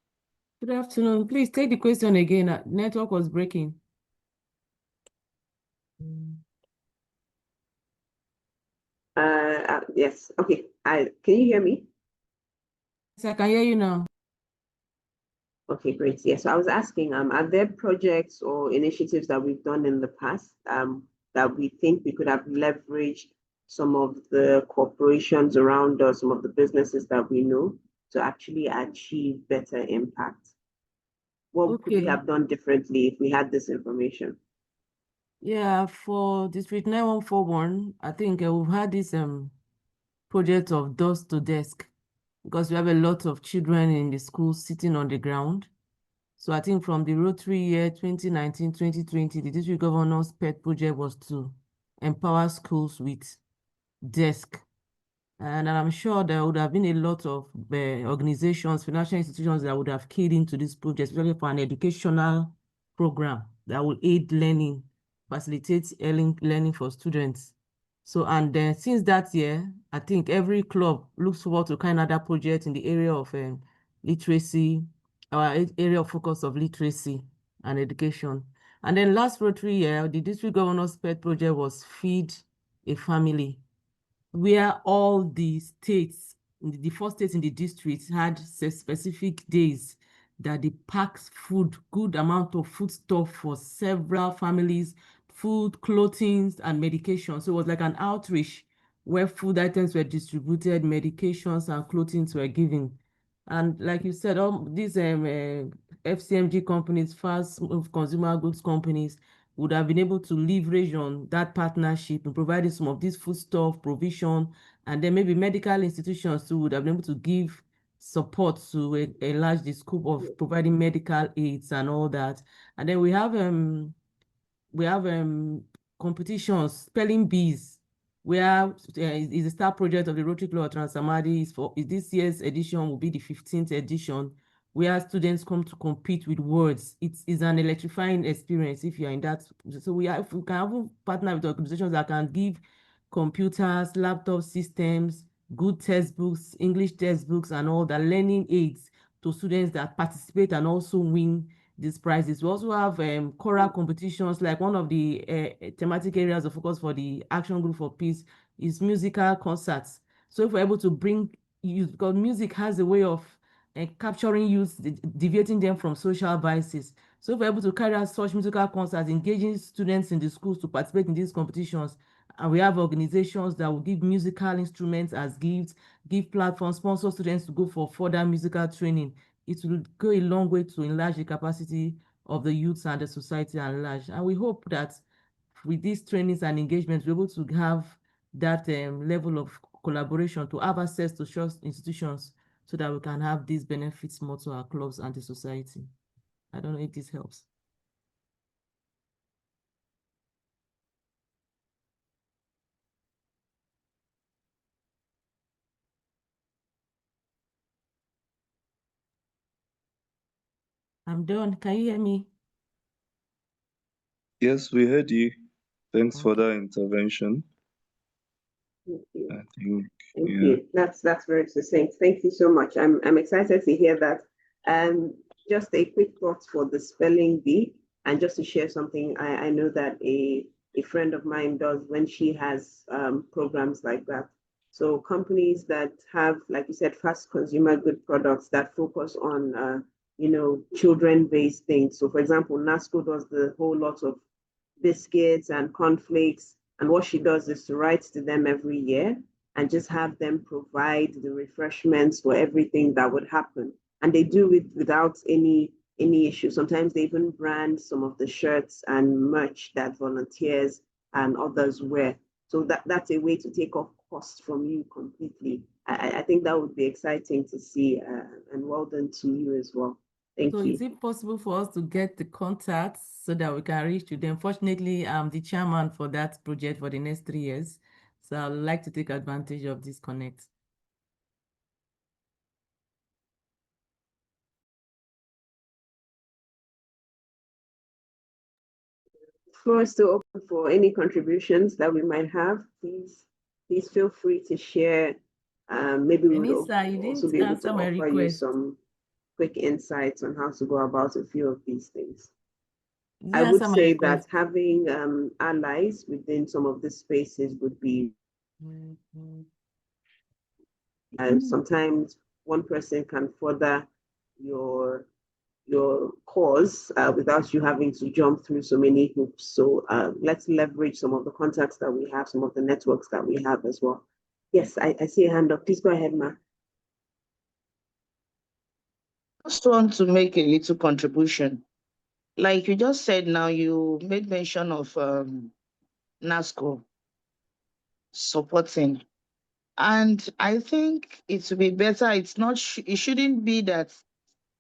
G: Good afternoon. Please take the question again. Network was breaking.
H: Yes. Okay. Can you hear me?
G: Yes, I can hear you now.
H: Okay, great. Yes, so I was asking, are there projects or initiatives that we've done in the past that we think we could have leveraged some of the corporations around us, some of the businesses that we know, to actually achieve better impact? What could we have done differently if we had this information?
G: Yeah, for District 9141, I think we've had this project of Doors to Desk, because we have a lot of children in the school sitting on the ground. So I think from the Rotary year 2019-2020, the district governor's pet project was to empower schools with desk. And I'm sure there would have been a lot of organizations, financial institutions that would have keyed into this project, especially for an educational program that will aid learning, facilitate learning for students. So, and then since that year, I think every club looks forward to kind of that project in the area of literacy, our area of focus of literacy and education. And then last Rotary year, the district governor's pet project was Feed a Family, where all the states, the 4 states in the district, had specific days that they packed food, good amount of food stuff for several families, food, clothing, and medication. So it was like an outreach where food items were distributed, medications and clothing were given. And like you said, all these FCMG companies, fast consumer goods companies, would have been able to leverage on that partnership and providing some of this foodstuff provision, and then maybe medical institutions too would have been able to give support to enlarge the scope of providing medical aids and all that. And then we have competitions, spelling bees, where is a star project of the Rotary Club Presidents. This year's edition will be the 15th edition, where students come to compete with words. It is an electrifying experience if you're in that. So we can have partner with organizations that can give computers, laptop systems, good textbooks, English textbooks, and all the learning aids to students that participate and also win these prizes. We also have choral competitions, like one of the thematic areas of focus for the Action Group for Peace is musical concerts. So if we're able to bring youth, because music has a way of capturing youth, deviating them from social biases. So if we're able to carry out such musical concerts, engaging students in the schools to participate in these competitions, and we have organizations that will give musical instruments as gifts, give platforms, sponsor students to go for further musical training, it will go a long way to enlarge the capacity of the youths and the society at large. And we hope that with these trainings and engagements, we're able to have that level of collaboration to have access to such institutions so that we can have these benefits more to our clubs and the society. I don't know if this helps. I'm done. Can you hear me?
A: Yes, we heard you. Thanks for that intervention.
H: Thank you.
A: I think,
H: Thank you. That's very succinct. Thank you so much. I'm excited to hear that. Just a quick thought for the spelling bee, and just to share something I know that a friend of mine does when she has programs like that. So companies that have, like you said, fast consumer good products that focus on children-based things. So for example, NASCO does the whole lot of biscuits and cornflakes. And what she does is to write to them every year and just have them provide the refreshments for everything that would happen. And they do it without any issue. Sometimes they even brand some of the shirts and merch that volunteers and others wear. So that's a way to take off costs from you completely. I think that would be exciting to see, and well done to you as well. Thank you.
G: So is it possible for us to get the contacts so that we can reach to them? Fortunately, I'm the chairman for that project for the next 3 years. So I'd like to take advantage of this connect.
H: Floor is still open for any contributions that we might have. Please feel free to share. Maybe we will also be able to offer you some quick insights on how to go about a few of these things. I would say that having allies within some of these spaces would be sometimes one person can further your cause without you having to jump through so many hoops. So let's leverage some of the contacts that we have, some of the networks that we have as well. Yes, I see a hand up. Please go ahead, Ma.
J: I just want to make a little contribution. Like you just said now, you made mention of NASCO supporting. And I think it would be better, it shouldn't be that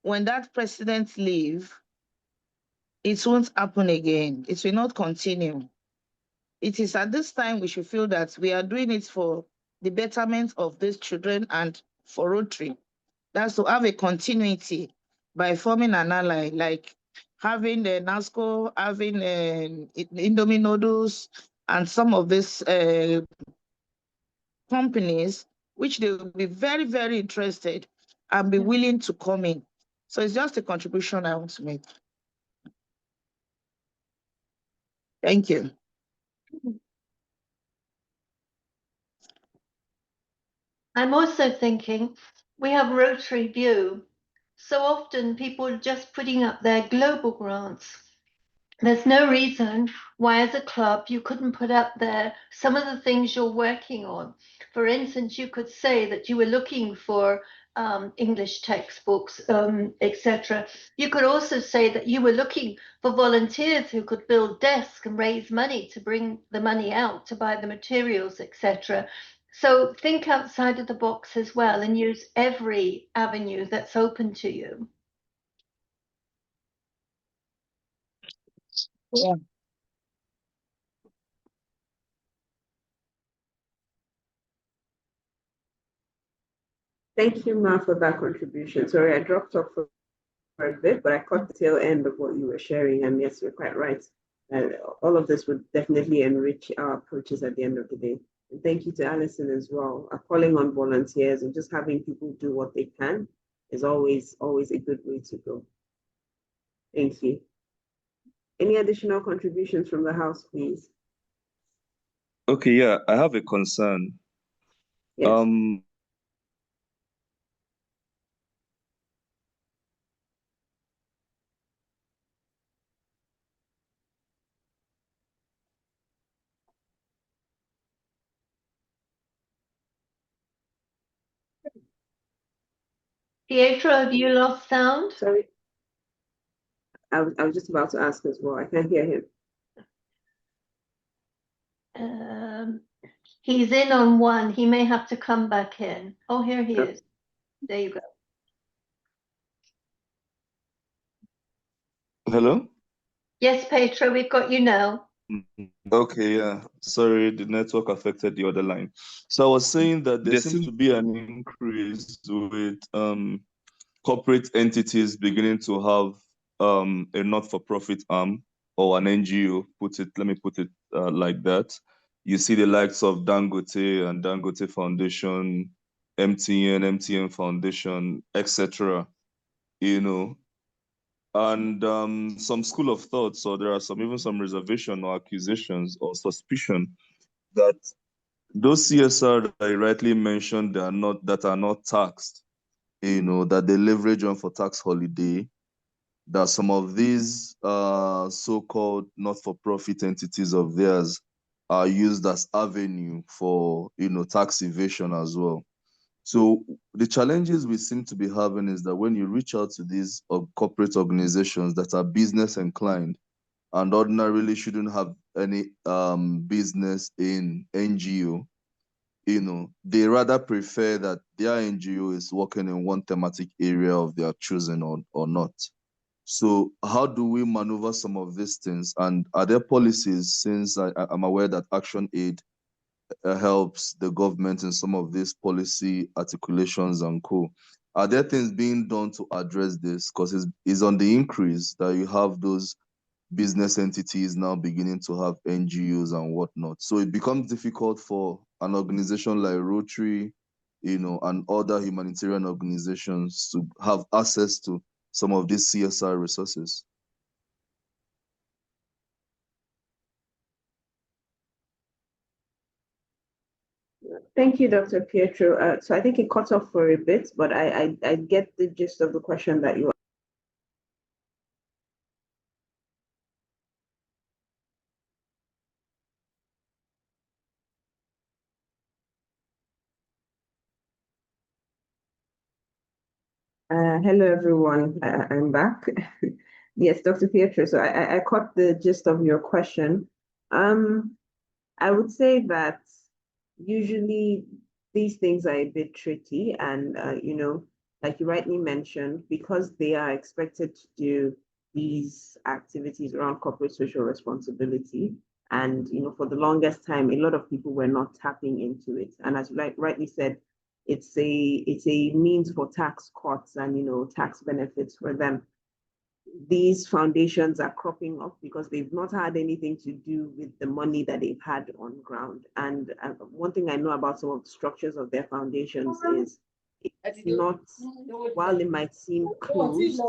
J: when that president leaves, it won't happen again. It will not continue. It is at this time we should feel that we are doing it for the betterment of these children and for Rotary. That's to have a continuity by forming an ally, like having the NASCO, having Indomie noodles, and some of these companies, which they will be very, very interested and be willing to come in. So it's just a contribution I want to make. Thank you.
E: I'm also thinking we have Rotary View. So often people are just putting up their global grants. There's no reason why as a club you couldn't put up there some of the things you're working on. For instance, you could say that you were looking for English textbooks, etc. You could also say that you were looking for volunteers who could build desks and raise money to bring the money out to buy the materials, etc. So think outside of the box as well and use every avenue that's open to you.
J: Yeah.
H: Thank you, Ma, for that contribution. Sorry, I dropped off for a bit, but I caught the tail end of what you were sharing. And yes, you're quite right. All of this would definitely enrich our approaches at the end of the day. And thank you to Alison as well. Calling on volunteers and just having people do what they can is always a good way to go. Thank you. Any additional contributions from the House, please?
A: Okay, yeah, I have a concern.
H: Yes.
E: Pietro, have you lost sound?
H: Sorry. I was just about to ask as well. I can't hear him.
E: He's in on one. He may have to come back in. Oh, here he is. There you go.
A: Hello?
E: Yes, Pietro, we've got you now.
A: Okay, yeah. Sorry, the network affected the other line. So I was saying that there seems to be an increase with corporate entities beginning to have a not-for-profit arm or an NGO. Let me put it like that. You see the likes of Dangote and Dangote Foundation, MTN Foundation, etc. You know, and some school of thought. So there are even some reservation or accusations or suspicion that those CSR that I rightly mentioned that are not taxed, that they leverage on for tax holiday, that some of these so-called not-for-profit entities of theirs are used as avenue for, tax evasion as well. So the challenges we seem to be having is that when you reach out to these corporate organizations that are business inclined and ordinarily shouldn't have any business in NGO, they rather prefer that their NGO is working in one thematic area of their choosing or not. So how do we maneuver some of these things? And are there policies, since I'm aware that Action Aid helps the government in some of these policy articulations and co. Are there things being done to address this? Because it's on the increase that you have those business entities now beginning to have NGOs and whatnot. So it becomes difficult for an organization like Rotary, and other humanitarian organizations to have access to some of these CSR resources.
H: Thank you, Dr. Pietro. So I think it cut off for a bit, but I get the gist of the question that you hello, everyone. I'm back. Yes, Dr. Pietro. So I caught the gist of your question. I would say that usually these things are a bit tricky, and like you rightly mentioned, because they are expected to do these activities around corporate social responsibility. And for the longest time, a lot of people were not tapping into it. And as you rightly said, it's a means for tax cuts and tax benefits for them. These foundations are cropping up because they've not had anything to do with the money that they've had on ground. And one thing I know about some of the structures of their foundations is it's not, while it might seem closed,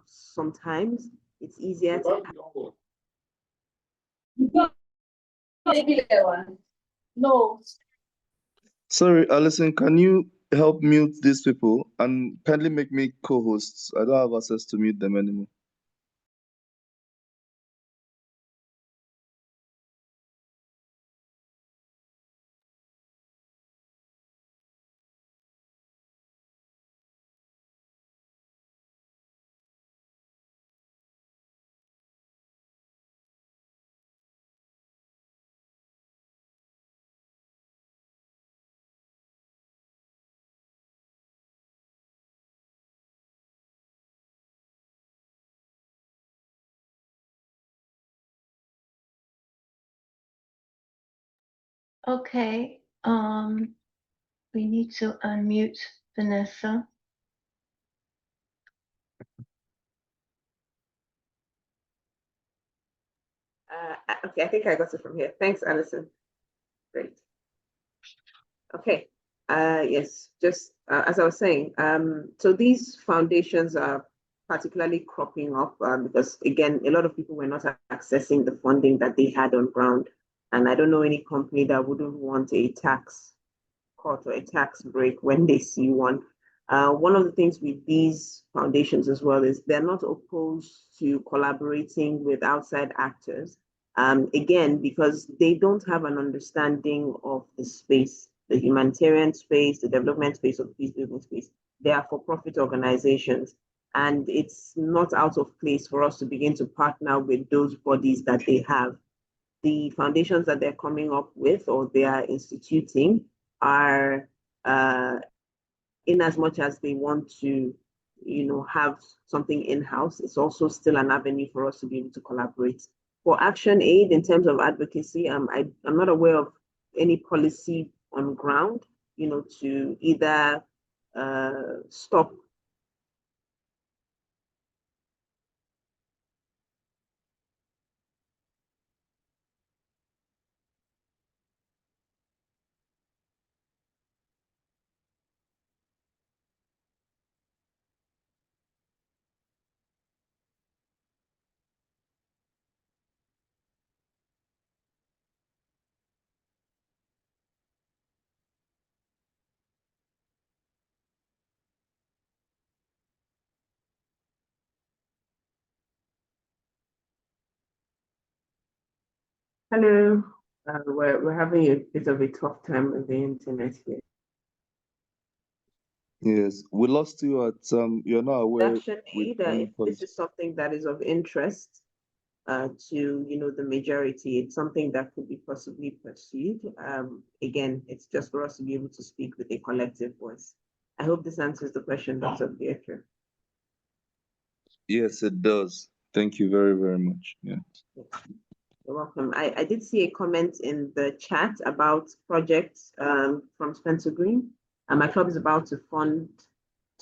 H: sometimes it's easier to
A: No. Sorry, Alison, can you help mute these people and kindly make me co-hosts? I don't have access to mute them anymore.
E: Okay. We need to unmute Vanessa.
H: Okay, I think I got it from here. Thanks, Alison. Great. Okay. Yes, just as I was saying, so these foundations are particularly cropping up because, again, a lot of people were not accessing the funding that they had on ground. And I don't know any company that wouldn't want a tax cut or a tax break when they see one. One of the things with these foundations as well is they're not opposed to collaborating with outside actors. Again, because they don't have an understanding of the space. the humanitarian space, the development space, or the peace-building space. They are for-profit organizations, and it's not out of place for us to begin to partner with those bodies that they have. The foundations that they're coming up with or they are instituting are, in as much as they want to, have something in-house, it's also still an avenue for us to be able to collaborate. For Action Aid, in terms of advocacy, I'm not aware of any policy on ground, to either stop Hello. We're having a bit of a tough time with the internet here.
A: Yes, we lost you at you're not aware.
H: Action Aid, if this is something that is of interest to the majority, it's something that could be possibly pursued. Again, it's just for us to be able to speak with a collective voice. I hope this answers the question, Dr. Pietro.
A: Yes, it does. Thank you very, very much. Yeah.
H: You're welcome. I did see a comment in the chat about projects from Spencer Green. My club is about to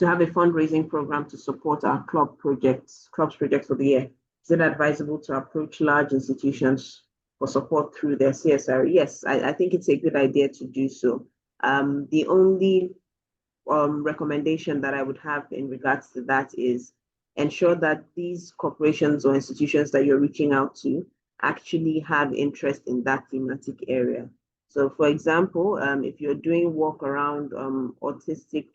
H: have a fundraising program to support our club's projects for the year. Is it advisable to approach large institutions for support through their CSR? Yes, I think it's a good idea to do so. The only recommendation that I would have in regards to that is ensure that these corporations or institutions that you're reaching out to actually have interest in that thematic area. So for example, if you're doing work around autistic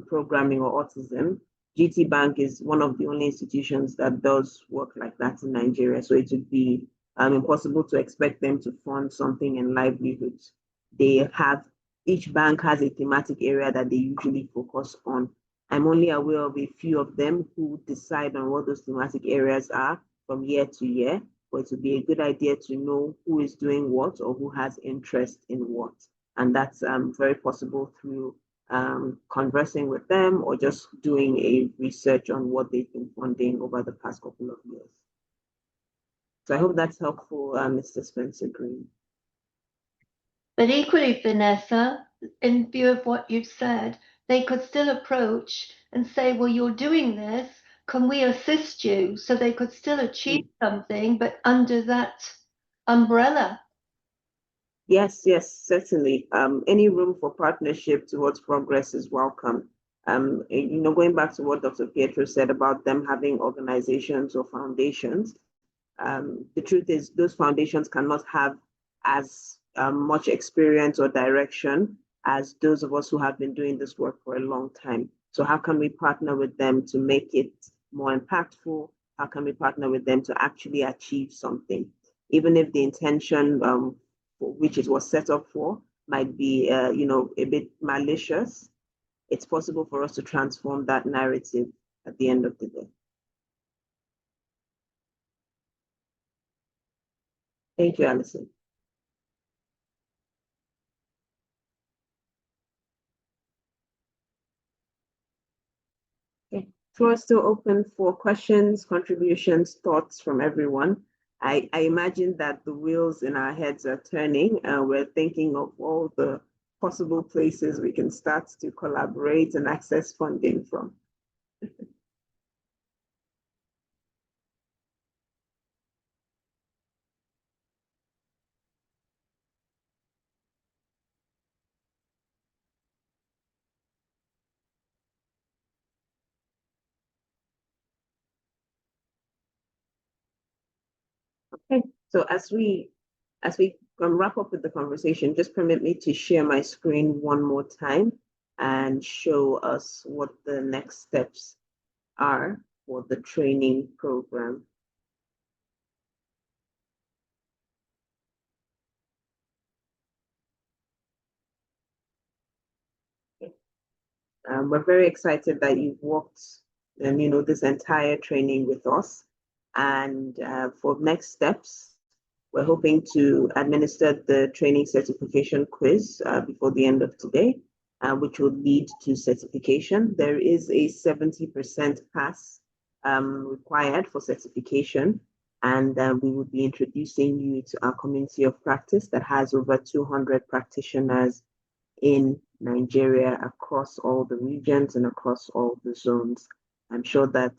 H: programming or autism, GT Bank is one of the only institutions that does work like that in Nigeria. So it would be impossible to expect them to fund something in livelihoods. Each bank has a thematic area that they usually focus on. I'm only aware of a few of them who decide on what those thematic areas are from year to year, but it would be a good idea to know who is doing what or who has interest in what. And that's very possible through conversing with them or just doing a research on what they've been funding over the past couple of years. So I hope that's helpful, Mr. Spencer Green.
E: But equally, Vanessa, in view of what you've said, they could still approach and say, well, you're doing this, can we assist you? So they could still achieve something, but under that umbrella.
H: Yes, certainly. Any room for partnership towards progress is welcome. Going back to what Dr. Pietro said about them having organizations or foundations, the truth is those foundations cannot have as much experience or direction as those of us who have been doing this work for a long time. So how can we partner with them to make it more impactful? How can we partner with them to actually achieve something? Even if the intention for which it was set up for might be, a bit malicious, it's possible for us to transform that narrative at the end of the day. Thank you, Alison. Okay, floor is still open for questions, contributions, thoughts from everyone. I imagine that the wheels in our heads are turning. We're thinking of all the possible places we can start to collaborate and access funding from. Okay, so as we wrap up with the conversation, just permit me to share my screen one more time and show us what the next steps are for the training program. We're very excited that you've walked, this entire training with us. And for next steps, we're hoping to administer the training certification quiz before the end of today, which will lead to certification. There is a 70% pass required for certification, and we will be introducing you to our community of practice that has over 200 practitioners in Nigeria across all the regions and across all the zones. I'm sure that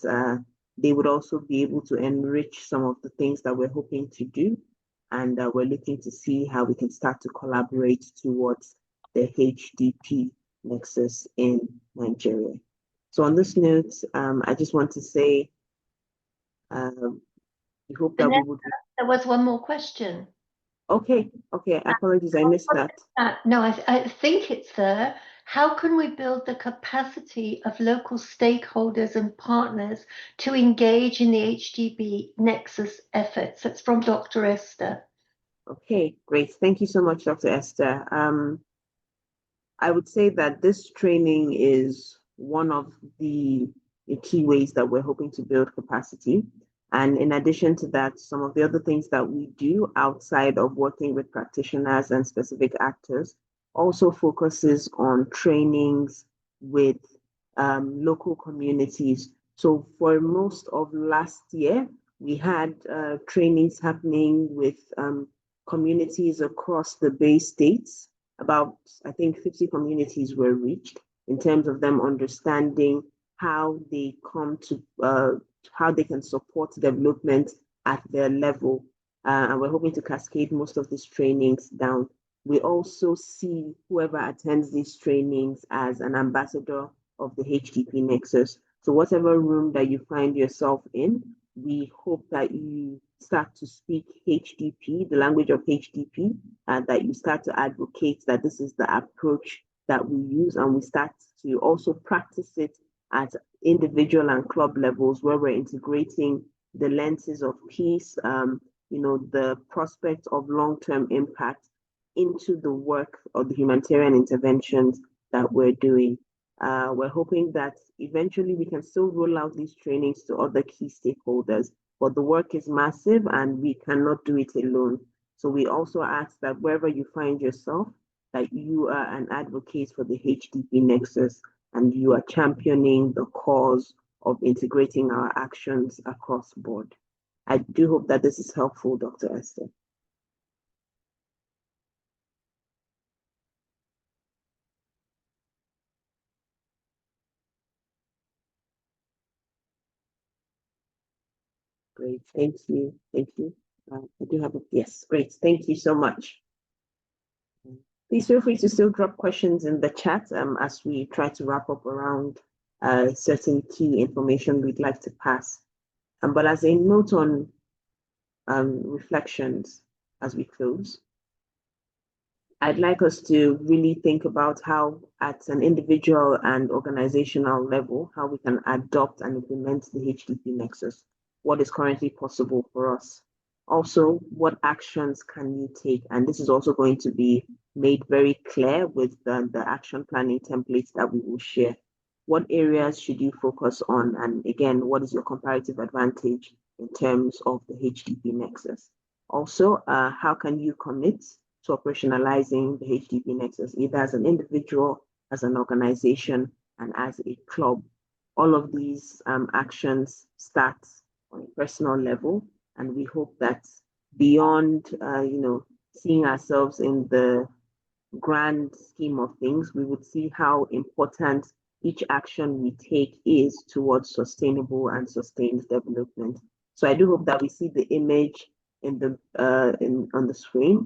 H: they would also be able to enrich some of the things that we're hoping to do. And we're looking to see how we can start to collaborate towards the HDP Nexus in Nigeria. So on this note, I just want to say, we hope that we would.
E: There was one more question.
H: Okay, apologies, I missed that.
E: No, I think it's there. How can we build the capacity of local stakeholders and partners to engage in the HDP Nexus efforts? That's from Dr. Esther.
H: Okay, great. Thank you so much, Dr. Esther. I would say that this training is one of the key ways that we're hoping to build capacity. And in addition to that, some of the other things that we do outside of working with practitioners and specific actors also focuses on trainings with local communities. So for most of last year, we had trainings happening with communities across the Bay States. About, I think, 50 communities were reached in terms of them understanding how they come to, how they can support development at their level. And we're hoping to cascade most of these trainings down. We also see whoever attends these trainings as an ambassador of the HDP Nexus. So whatever room that you find yourself in, we hope that you start to speak HDP, the language of HDP, and that you start to advocate that this is the approach that we use, and we start to also practice it at individual and club levels where we're integrating the lenses of peace, the prospect of long-term impact into the work of the humanitarian interventions that we're doing. We're hoping that eventually we can still roll out these trainings to other key stakeholders, but the work is massive and we cannot do it alone. So we also ask that wherever you find yourself, that you are an advocate for the HDP Nexus and you are championing the cause of integrating our actions across board. I do hope that this is helpful, Dr. Esther. Great, thank you. I do have yes, great, thank you so much. Please feel free to still drop questions in the chat as we try to wrap up around certain key information we'd like to pass. But as a note on reflections as we close, I'd like us to really think about how at an individual and organizational level, how we can adopt and implement the HDP Nexus. What is currently possible for us. Also, what actions can you take? And this is also going to be made very clear with the action planning templates that we will share. What areas should you focus on? And again, what is your comparative advantage in terms of the HDP Nexus? Also, how can you commit to operationalizing the HDP Nexus, either as an individual, as an organization, and as a club? All of these actions start on a personal level, and we hope that beyond seeing ourselves in the grand scheme of things, we would see how important each action we take is towards sustainable and sustained development. So I do hope that we see the image in the on the screen.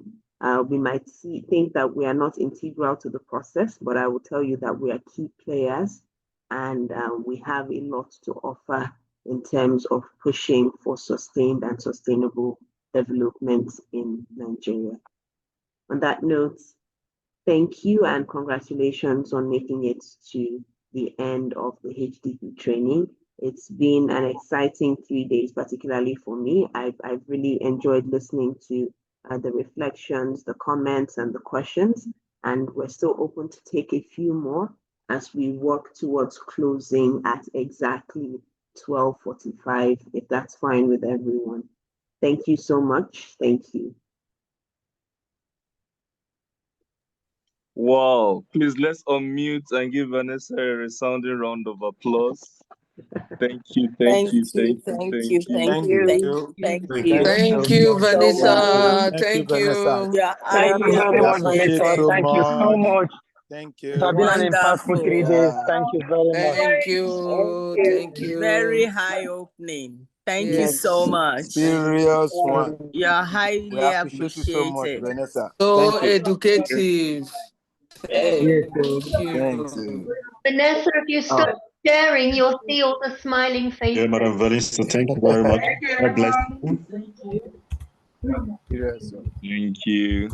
H: We might think that we are not integral to the process, but I will tell you that we are key players, and we have a lot to offer in terms of pushing for sustained and sustainable development in Nigeria. On that note, thank you and congratulations on making it to the end of the HDP training. It's been an exciting 3 days, particularly for me. I've really enjoyed listening to the reflections, the comments, and the questions, and we're still open to take a few more. as we work towards closing at exactly 12:45, if that's fine with everyone. Thank you so much. Thank you.
A: Wow. Please let's unmute and give Vanessa a resounding round of applause. Thank you, thank you, thank you, thank you.
K: Thank you,
G: Vanessa.
K: Thank you.
G: Yeah,
C: Thank you very much, Vanessa.
K: so
C: Thank you so much.
K: Thank
C: It has been an impactful 3 days. Thank you very much.
G: Thank you.
L: Very high opening. Thank you
C: Yes.
L: so much.
K: Serious one.
L: You're
K: We
L: highly
K: appreciate you so much,
L: appreciated.
K: Vanessa.
G: So
K: Thank you.
G: educative.
C: Yes,
K: Thanks.
E: Vanessa, if you stop sharing, you'll see all the smiling faces.
M: Yeah, Madam Vanessa, thank you very much. God bless you.
K: Serious one.
A: Thank you.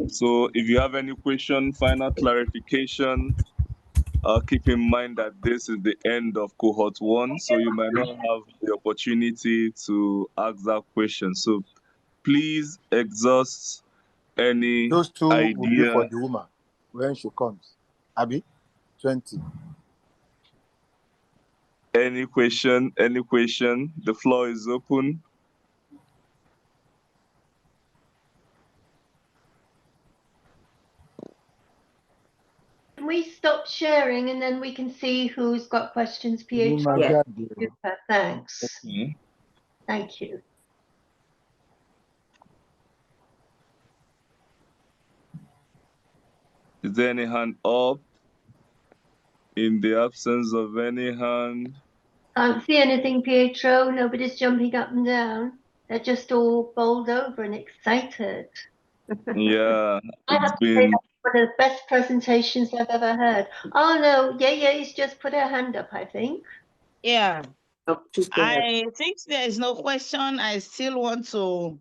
A: So if you have any question, final clarification, keep in mind that this is the end of cohort 1, so you might not have the opportunity to ask that question. So please exhaust any
K: Those two
A: idea.
K: will be for the woman when she comes. Abby, 20.
A: Any question, the floor is open.
E: Can we stop sharing and then we can see who's got questions, Pietro?
K: Yeah.
E: Super, thanks.
A: Okay.
E: Thank you.
A: Is there any hand up? In the absence of any hand.
E: Can't see anything, Pietro. Nobody's jumping up and down. They're just all bowled over and excited.
A: Yeah,
E: I have to say that's one of the best presentations I've ever heard. Oh no, Ye's just put her hand up, I think.
J: Yeah.
H: Oh,
J: I think there is no question. I still want to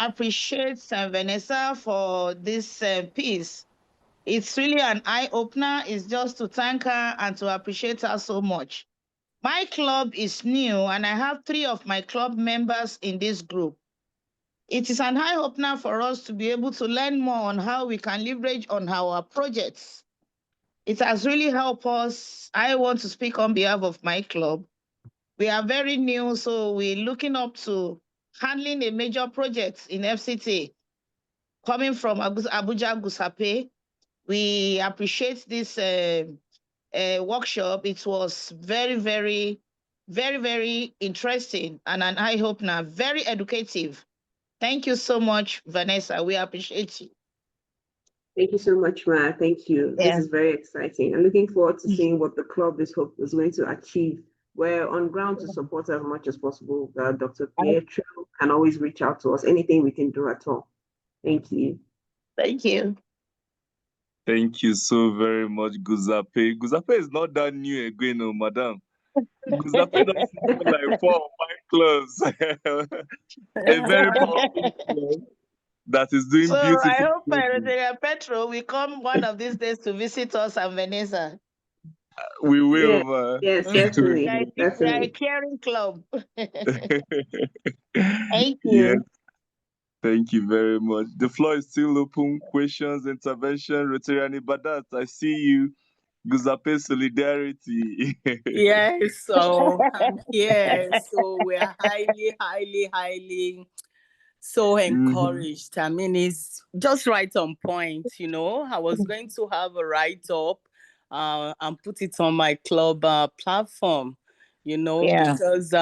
J: appreciate Vanessa for this piece. It's really an eye-opener. It's just to thank her and to appreciate her so much. My club is new, and I have 3 of my club members in this group. It is an eye-opener for us to be able to learn more on how we can leverage on our projects. It has really helped us. I want to speak on behalf of my club. We are very new, so we're looking up to handling a major project in FCT. Coming from Abuja, Gusape, we appreciate this workshop. It was very, very, very, very interesting and an eye-opener, very educative. Thank you so much, Vanessa. We appreciate you.
H: Thank you so much, Ma. Thank you.
J: Yeah.
H: This is very exciting. I'm looking forward to seeing what the club is going to achieve. We're on ground to support as much as possible. Dr. Pietro can always reach out to us. Anything we can do at all. Thank you.
J: Thank you.
A: Thank you so very much, Guzape. Guzape is not that new again, no, madam. Guzape does like 4 or 5 clubs. A very powerful club that is doing
J: so
A: beautiful.
J: I hope Petro will come one of these days to visit us and Vanessa.
A: We will.
H: Yes, certainly.
J: We are a caring club. Thank you.
A: Yes. Thank you very much. The floor is still open. Questions, intervention, Rotary Badat. I see you. Guzape solidarity.
L: Yes, so I'm here. So we're highly so encouraged. I mean, it's just right on point, you know. I was going to have a write-up and put it on my club platform, you know, because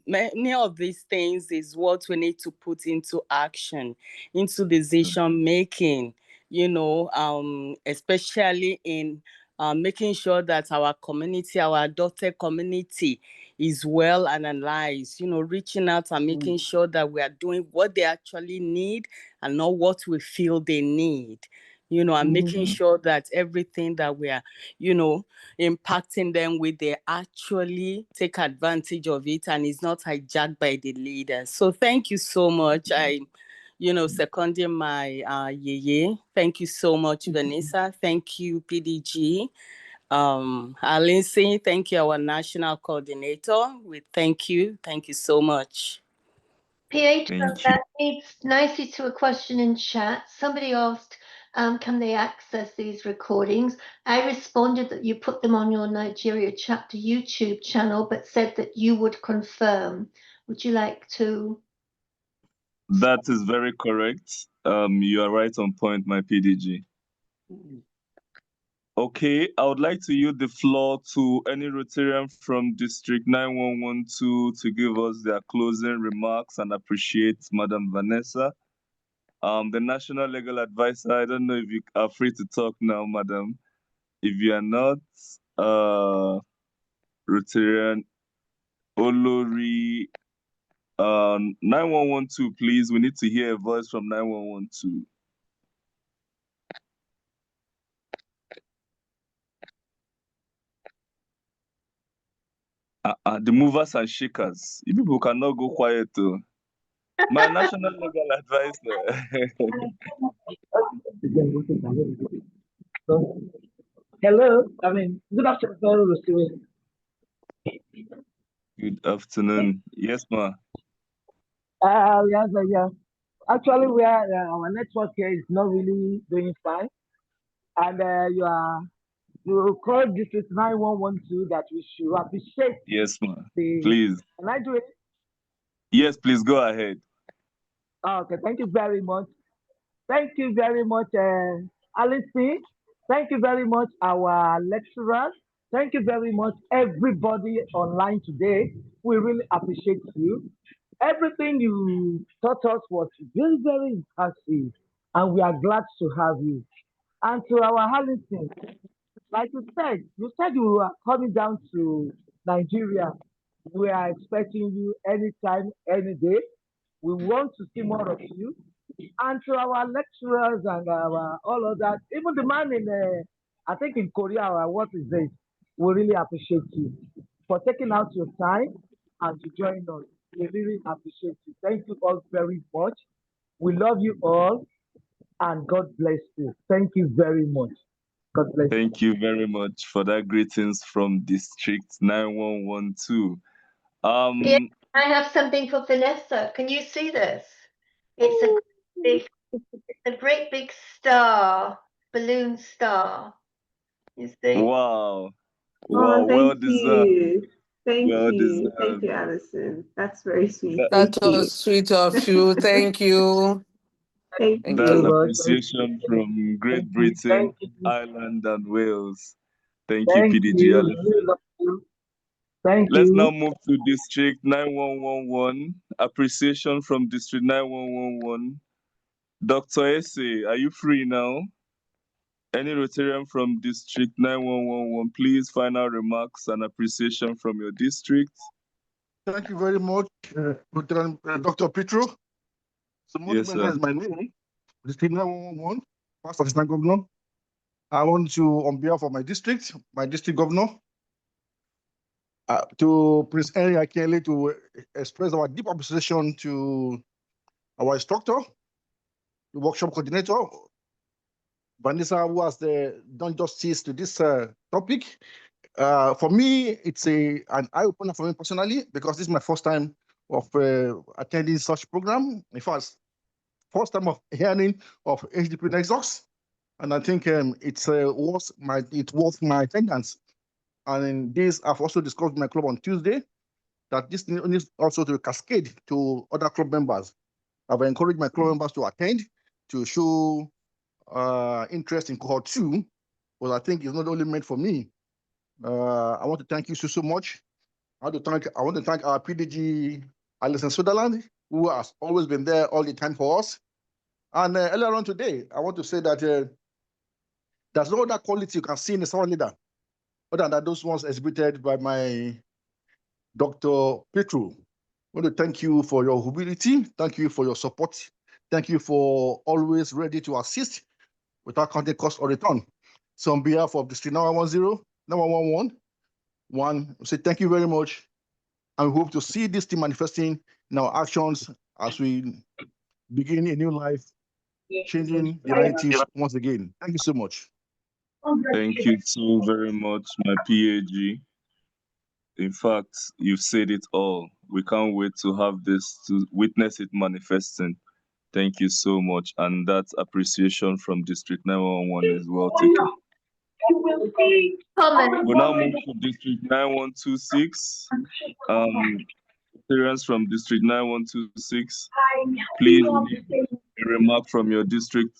L: many of these things is what we need to put into action, into decision making, you know, especially in making sure that our community, our adopted community, is well analyzed, you know, reaching out and making sure that we are doing what they actually need and not what we feel they need, you know, and making sure that everything that we are, you know, impacting them with, they actually take advantage of it and is not hijacked by the leaders. So thank you so much. I, you know, seconding my Yeye. Thank you so much, Vanessa. Thank you, PDG. Lindsay, thank you, our national coordinator. We thank you so much.
E: Pietro, that leads nicely to a question in chat. Somebody asked, can they access these recordings? I responded that you put them on your Nigeria chapter YouTube channel, but said that you would confirm. Would you like to?
A: That is very correct. You are right on point, my PDG. Okay, I would like to yield the floor to any Rotarian from District 9112 to give us their closing remarks and appreciate Madam Vanessa. The National Legal Advisor, I don't know if you are free to talk now, Madam. If you are not, Rotarian Olori, 9112, please. We need to hear a voice from 9112. The movers and shakers. You people cannot go quiet too. My national legal advisor.
N: Hello, good afternoon.
A: Good afternoon. Yes, ma.
N: Yeah. Actually, our network here is not really doing fine, and you called District 9112 that we should appreciate.
A: Yes, ma. Please.
N: Can I do it?
A: Yes, please go ahead.
N: Okay, thank you very much. Thank you very much, Alison. Thank you very much, our lecturers. Thank you very much, everybody online today. We really appreciate you. Everything you taught us was very, very impressive, and we are glad to have you. And to our Alison, like you said you are coming down to Nigeria. We are expecting you anytime, any day. We want to see more of you. And to our lecturers and our all of that, even the man in, I think in Korea, what is this? We really appreciate you for taking out your time and to join us. We really appreciate you. Thank you all very much. We love you all, and God bless you. Thank you very much. God bless you.
A: Thank you very much for that greetings from District 9112.
E: Yeah, I have something for Vanessa. Can you see this? It's a great big star, balloon star. You see?
A: Wow.
H: Wow,
A: well deserved.
H: Thank
A: well
H: you.
A: deserved.
H: Thank you, Alison. That's very sweet.
G: That was sweet of you. Thank you.
H: Thank
A: That's
H: you.
A: appreciation from Great Britain, Ireland, and Wales. Thank you,
N: Thank
A: PDG
N: you.
A: Alison.
N: Thank
A: Let's
N: you.
A: now move to District 9111. Appreciation from District 9111. Dr. Ese, are you free now? Any Rotarian from District 9111, please final remarks and appreciation from your district.
K: Thank you very much, Dr. Petro. So
A: yes, sir.
K: Is my name. District 911, Past Assistant Governor. I want to, on behalf of my district governor, to Prince Henry Akele, to express our deep appreciation to our instructor, the workshop coordinator, Vanessa, who has done justice to this topic. For me, it's an eye-opener for me personally, because this is my first time of attending such program. In fact, first time of hearing of HDP Nexus, and I think it's worth my attendance. And in this, I've also discussed with my club on Tuesday that this needs also to cascade to other club members. I've encouraged my club members to attend, to show interest in Cohort 2, but I think it's not only meant for me. I want to thank you so much. I want to thank our PDG, Alison Sutherland, who has always been there all the time for us. And earlier on today, I want to say that there's no other quality you can see in a servant leader other than those ones exhibited by my Dr. Petro. I want to thank you for your humility. Thank you for your support. Thank you for always ready to assist without counting cost or return. So on behalf of District 9111, we say thank you very much. And we hope to see this team manifesting in our actions as we begin a new life, changing the narrative once again. Thank you so much.
A: Thank you so very much, my PAG. In fact, you've said it all. We can't wait to have this, to witness it manifesting. Thank you so much. And that appreciation from District 911 is well taken. We'll now move to District 9126. Parents from District 9126, please leave a remark from your district.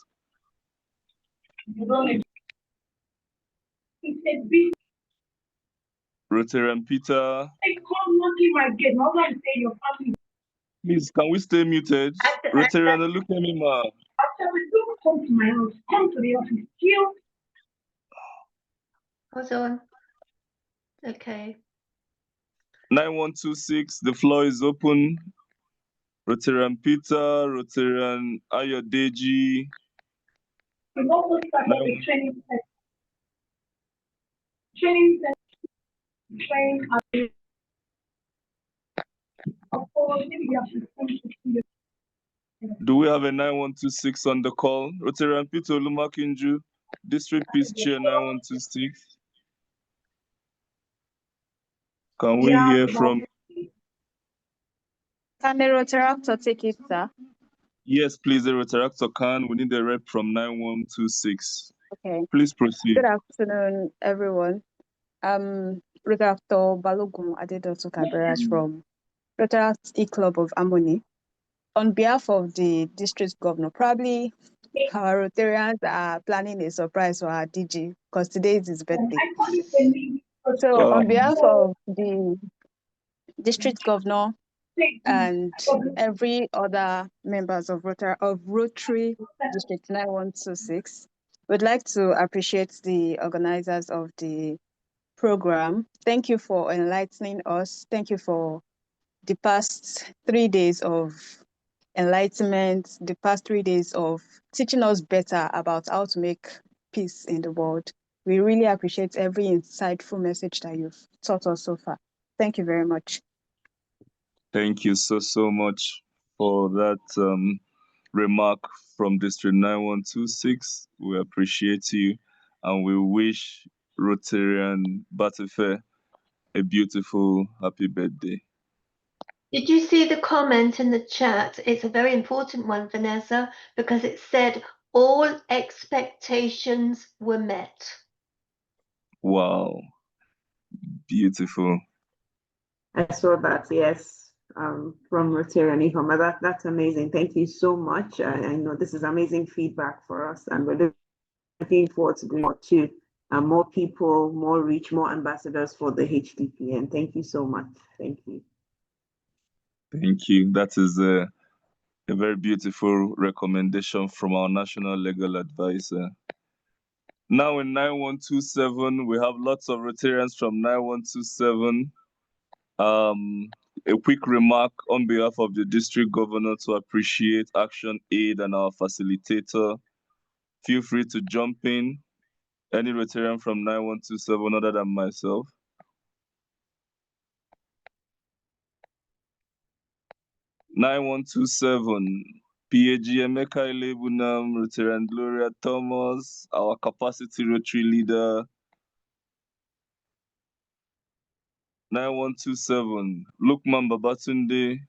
A: Rotarian Peter. Please, can we stay muted? Rotarian, look at me, ma.
O: Come to my house. Come to the office.
E: Hold on. Okay.
A: 9126, the floor is open. Rotarian Peter, Rotarian Ayodeji.
O: We've also started the training session.
A: Do we have a 9126 on the call? Rotarian Peter Olumakinju, District Peace Chair 9126. Can we hear from?
P: Can the Rotaractor take it, sir?
A: Yes, please, the Rotaractor can. We need a rep from 9126.
P: Okay.
A: Please proceed.
P: Good afternoon, everyone. Rotaractor Balogun Adedoto Kaberas from Rotary Club of Harmony. On behalf of the district governor, probably our Rotarians are planning a surprise for our DG because today is his birthday. So on behalf of the district governor and every other members of Rotary District 9126, we'd like to appreciate the organizers of the program. Thank you for enlightening us. Thank you for the past 3 days of enlightenment, the past 3 days of teaching us better about how to make peace in the world. We really appreciate every insightful message that you've taught us so far. Thank you very much.
A: Thank you so much for that remark from District 9126. We appreciate you and we wish Rotarian Batife a beautiful, happy birthday.
E: Did you see the comment in the chat? It's a very important one, Vanessa, because it said all expectations were met. Wow.
A: Beautiful.
H: I saw that, yes, from Rotary and Ihoma. That's amazing. Thank you so much. I know this is amazing feedback for us, and we're looking forward to doing more too. More people, more reach, more ambassadors for the HDP. And thank you so much. Thank you.
A: Thank you. That is a very beautiful recommendation from our National Legal Advisor. Now in 9127, we have lots of Rotarians from 9127. A quick remark on behalf of the district governor to appreciate Action Aid and our facilitator. Feel free to jump in. Any Rotarian from 9127 other than myself? (9127) PAG Emeka Ilebunam, Rotarian Gloria Thomas, our capacity Rotary leader. 9127 Lukman Babatunde.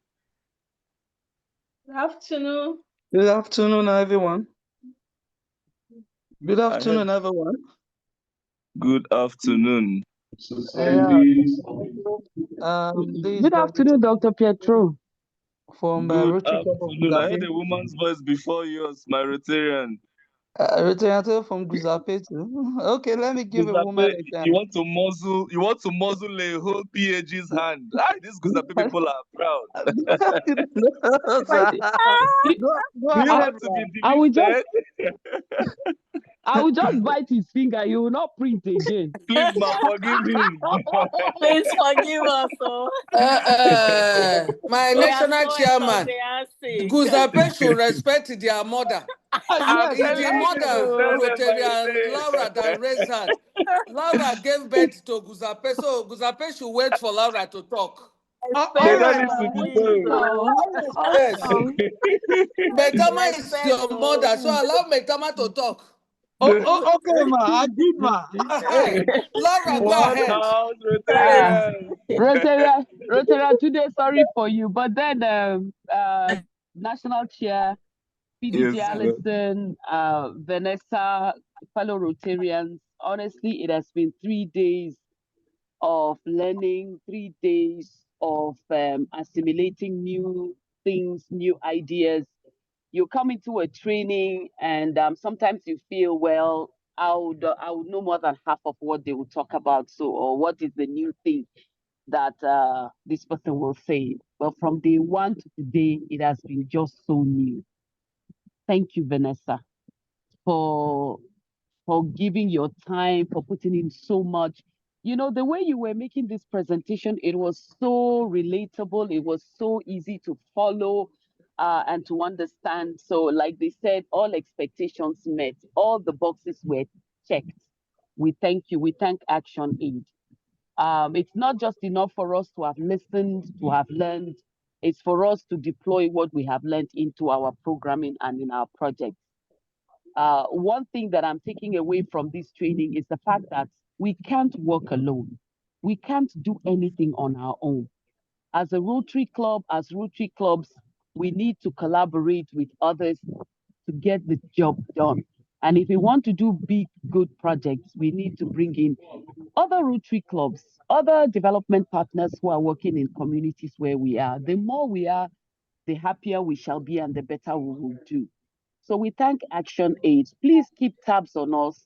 Q: Good afternoon.
R: Good afternoon, everyone. Good afternoon, everyone.
A: Good afternoon.
R: Good afternoon, Dr. Pietro. From
A: Good
R: Rotary Club of
A: afternoon. I heard a woman's voice before yours, my Rotarian.
R: Rotarian from Guzape too. Okay, let me give a woman a chance.
A: You want to muzzle a whole PAG's hand. These Guzape people are proud.
Q: I will just bite his finger. He will not print again.
A: Please, ma, forgive him.
L: Please forgive us.
S: My national chairman, Guzape should respect their mother. It's the mother, Rotarian Laura, that raised her. Laura gave birth to Guzape, so Guzape should wait for Laura to talk.
A: They don't listen to
S: Yes. Metama is your mother, so allow Metama to talk.
R: Okay, ma. I did, ma.
S: Laura, go ahead.
Q: Rotarian, today, sorry for you, but then national chair PDG
A: Yes,
Q: Allison, Vanessa, fellow Rotarians. Honestly, it has been 3 days of learning, 3 days of assimilating new things, new ideas. You come into a training and sometimes you feel, well, I would know more than half of what they will talk about. So, or what is the new thing that this person will say. But from day one to today, it has been just so new. Thank you, Vanessa, for giving your time, for putting in so much. You know, the way you were making this presentation, it was so relatable. It was so easy to follow and to understand. So like they said, all expectations met, all the boxes were checked. We thank you. We thank Action Aid. It's not just enough for us to have listened, to have learned. It's for us to deploy what we have learned into our programming and in our projects. One thing that I'm taking away from this training is the fact that we can't work alone. We can't do anything on our own. As a Rotary Club, as Rotary Clubs, we need to collaborate with others to get the job done. And if we want to do big, good projects, we need to bring in other Rotary Clubs, other development partners who are working in communities where we are. The more we are, the happier we shall be and the better we will do. So we thank Action Aid. Please keep tabs on us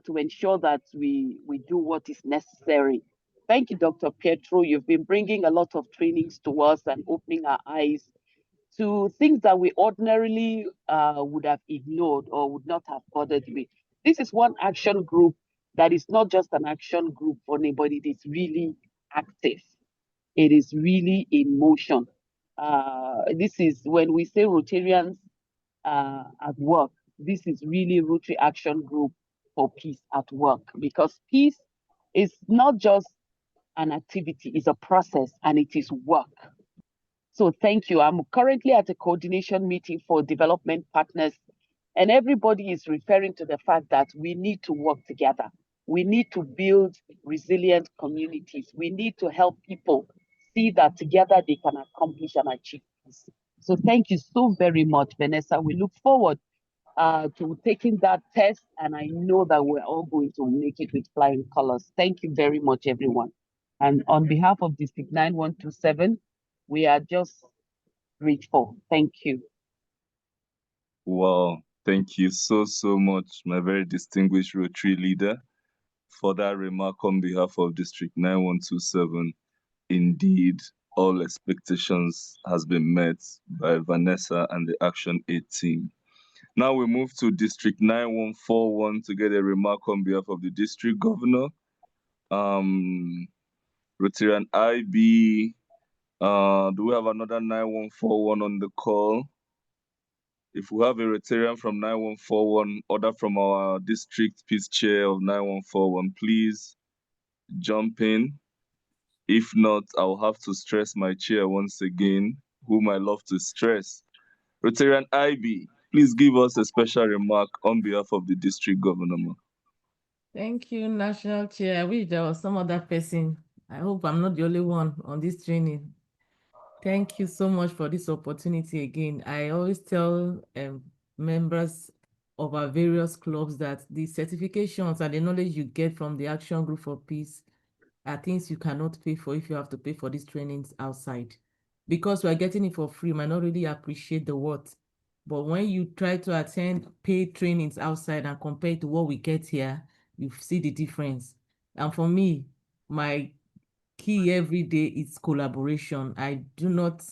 Q: to ensure that we do what is necessary. Thank you, Dr. Pietro. You've been bringing a lot of trainings to us and opening our eyes to things that we ordinarily would have ignored or would not have bothered with. This is one action group that is not just an action group for anybody. It is really active. It is really in motion. This is when we say Rotarians at work. This is really Rotary Action Group for Peace at Work, because peace is not just an activity, it's a process and it is work. So thank you. I'm currently at a coordination meeting for development partners, and everybody is referring to the fact that we need to work together. We need to build resilient communities. We need to help people see that together they can accomplish and achieve peace. So thank you so very much, Vanessa. We look forward to taking that test, and I know that we're all going to make it with flying colors. Thank you very much, everyone. And on behalf of District 9127, we are just grateful. Thank you.
A: Wow. Thank you so much, my very distinguished Rotary leader, for that remark on behalf of District 9127. Indeed, all expectations has been met by Vanessa and the Action Aid team. Now we move to District 9141 to get a remark on behalf of the District Governor. Rotarian IB, do we have another 9141 on the call? If we have a Rotarian from 9141, order from our district peace chair of 9141, please jump in. If not, I'll have to stress my chair once again, whom I love to stress. Rotarian IB, please give us a special remark on behalf of the district governor.
G: Thank you, National Chair. I wish there was some other person. I hope I'm not the only one on this training. Thank you so much for this opportunity again. I always tell members of our various clubs that the certifications and the knowledge you get from the Action Group for Peace are things you cannot pay for if you have to pay for these trainings outside. Because we're getting it for free, you might not really appreciate the worth. But when you try to attend paid trainings outside and compare it to what we get here, you see the difference. And for me, my key every day is collaboration. I do not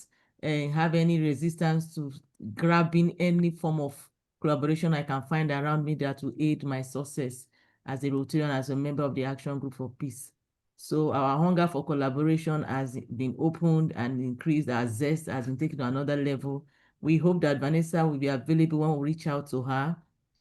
G: have any resistance to grabbing any form of collaboration I can find around me that will aid my success as a Rotarian, as a member of the Action Group for Peace. So our hunger for collaboration has been opened and increased. Our zest has been taken to another level. We hope that Vanessa will be available when we reach out to her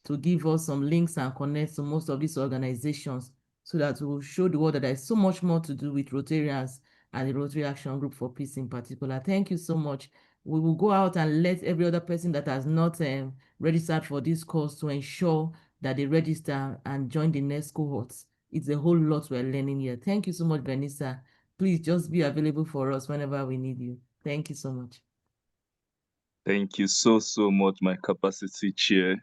G: to give us some links and connect to most of these organizations, so that we will show the world that there is so much more to do with Rotarians and the Rotary Action Group for Peace in particular. Thank you so much. We will go out and let every other person that has not registered for this course to ensure that they register and join the next cohorts. It's a whole lot we're learning here. Thank you so much, Vanessa. Please just be available for us whenever we need you. Thank you so much.
A: Thank you so much, my capacity chair.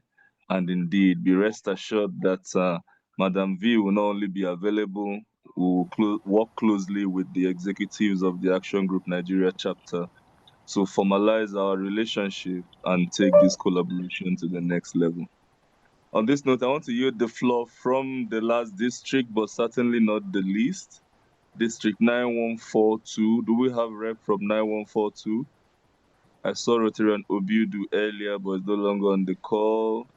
A: And indeed, be rest assured that Madam V will not only be available, we will work closely with the executives of the Action Group Nigeria chapter to formalize our relationship and take this collaboration to the next level. On this note, I want to yield the floor from the last district, but certainly not the least. District 9142. Do we have rep from 9142? I saw Rotary Obudu earlier, but it's no longer on the call.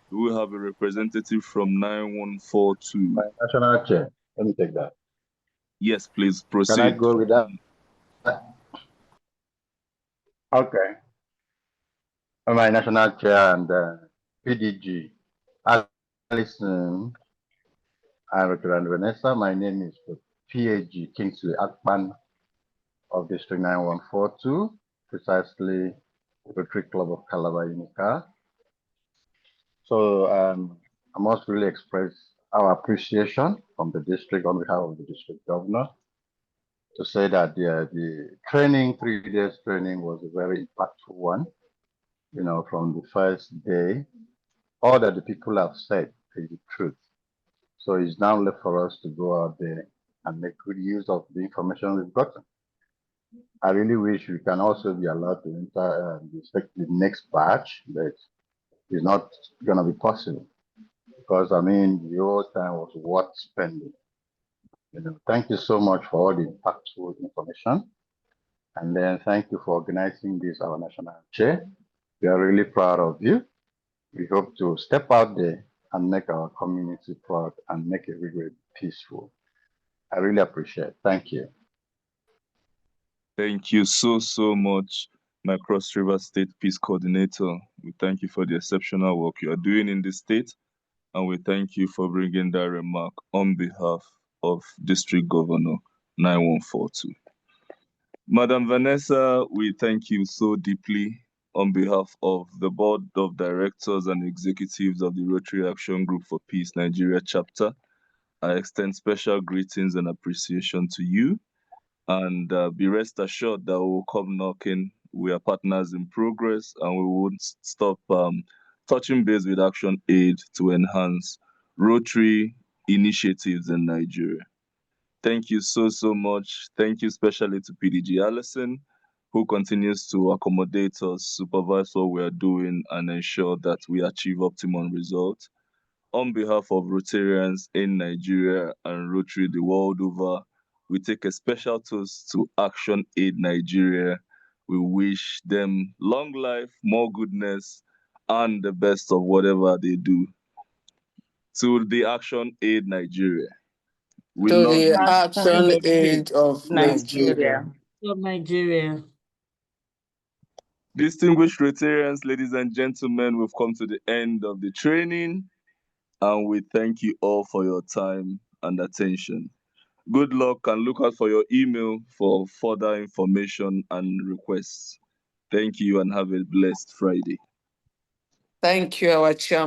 A: Do we have a representative from 9142?
T: My national chair. Let me take that.
A: Yes, please proceed.
T: Can I go with that? Okay. My national chair and PDG. Alison and Rotary and Vanessa. My name is PAG Kingsley Akpan of District 9142, precisely Rotary Club of Calabar Unica. So I must really express our appreciation from the district on behalf of the district governor to say that the training, 3 days training, was a very impactful one. You know, from the first day, all that the people have said is the truth. So it's now left for us to go out there and make good use of the information we've gotten. I really wish we can also be allowed to enter the next batch, but it's not going to be possible because, I mean, the whole time was worth spending. You know, thank you so much for all the impactful information. And then thank you for organizing this, our national chair. We are really proud of you. We hope to step out there and make our community proud and make it really peaceful. I really appreciate it. Thank you.
A: Thank you so much, my Cross River State Peace Coordinator. We thank you for the exceptional work you are doing in the state, and we thank you for bringing that remark on behalf of District Governor 9142. Madam Vanessa, we thank you so deeply on behalf of the Board of Directors and Executives of the Rotary Action Group for Peace Nigeria chapter. I extend special greetings and appreciation to you. And be rest assured that we will come knocking. We are partners in progress, and we won't stop touching base with Action Aid to enhance Rotary initiatives in Nigeria. Thank you so much. Thank you especially to PDG Allison, who continues to accommodate us, supervise what we are doing, and ensure that we achieve optimum results. On behalf of Rotarians in Nigeria and Rotary the world over, we take a special toast to Action Aid Nigeria. We wish them long life, more goodness, and the best of whatever they do. To the Action Aid Nigeria. We
S: to
A: love
S: the
A: you.
S: Action Aid of
G: Nigeria.
A: Distinguished Rotarians, ladies and gentlemen, we've come to the end of the training, and we thank you all for your time and attention. Good luck, and look out for your email for further information and requests. Thank you and have a blessed Friday.
S: Thank you, our chairman.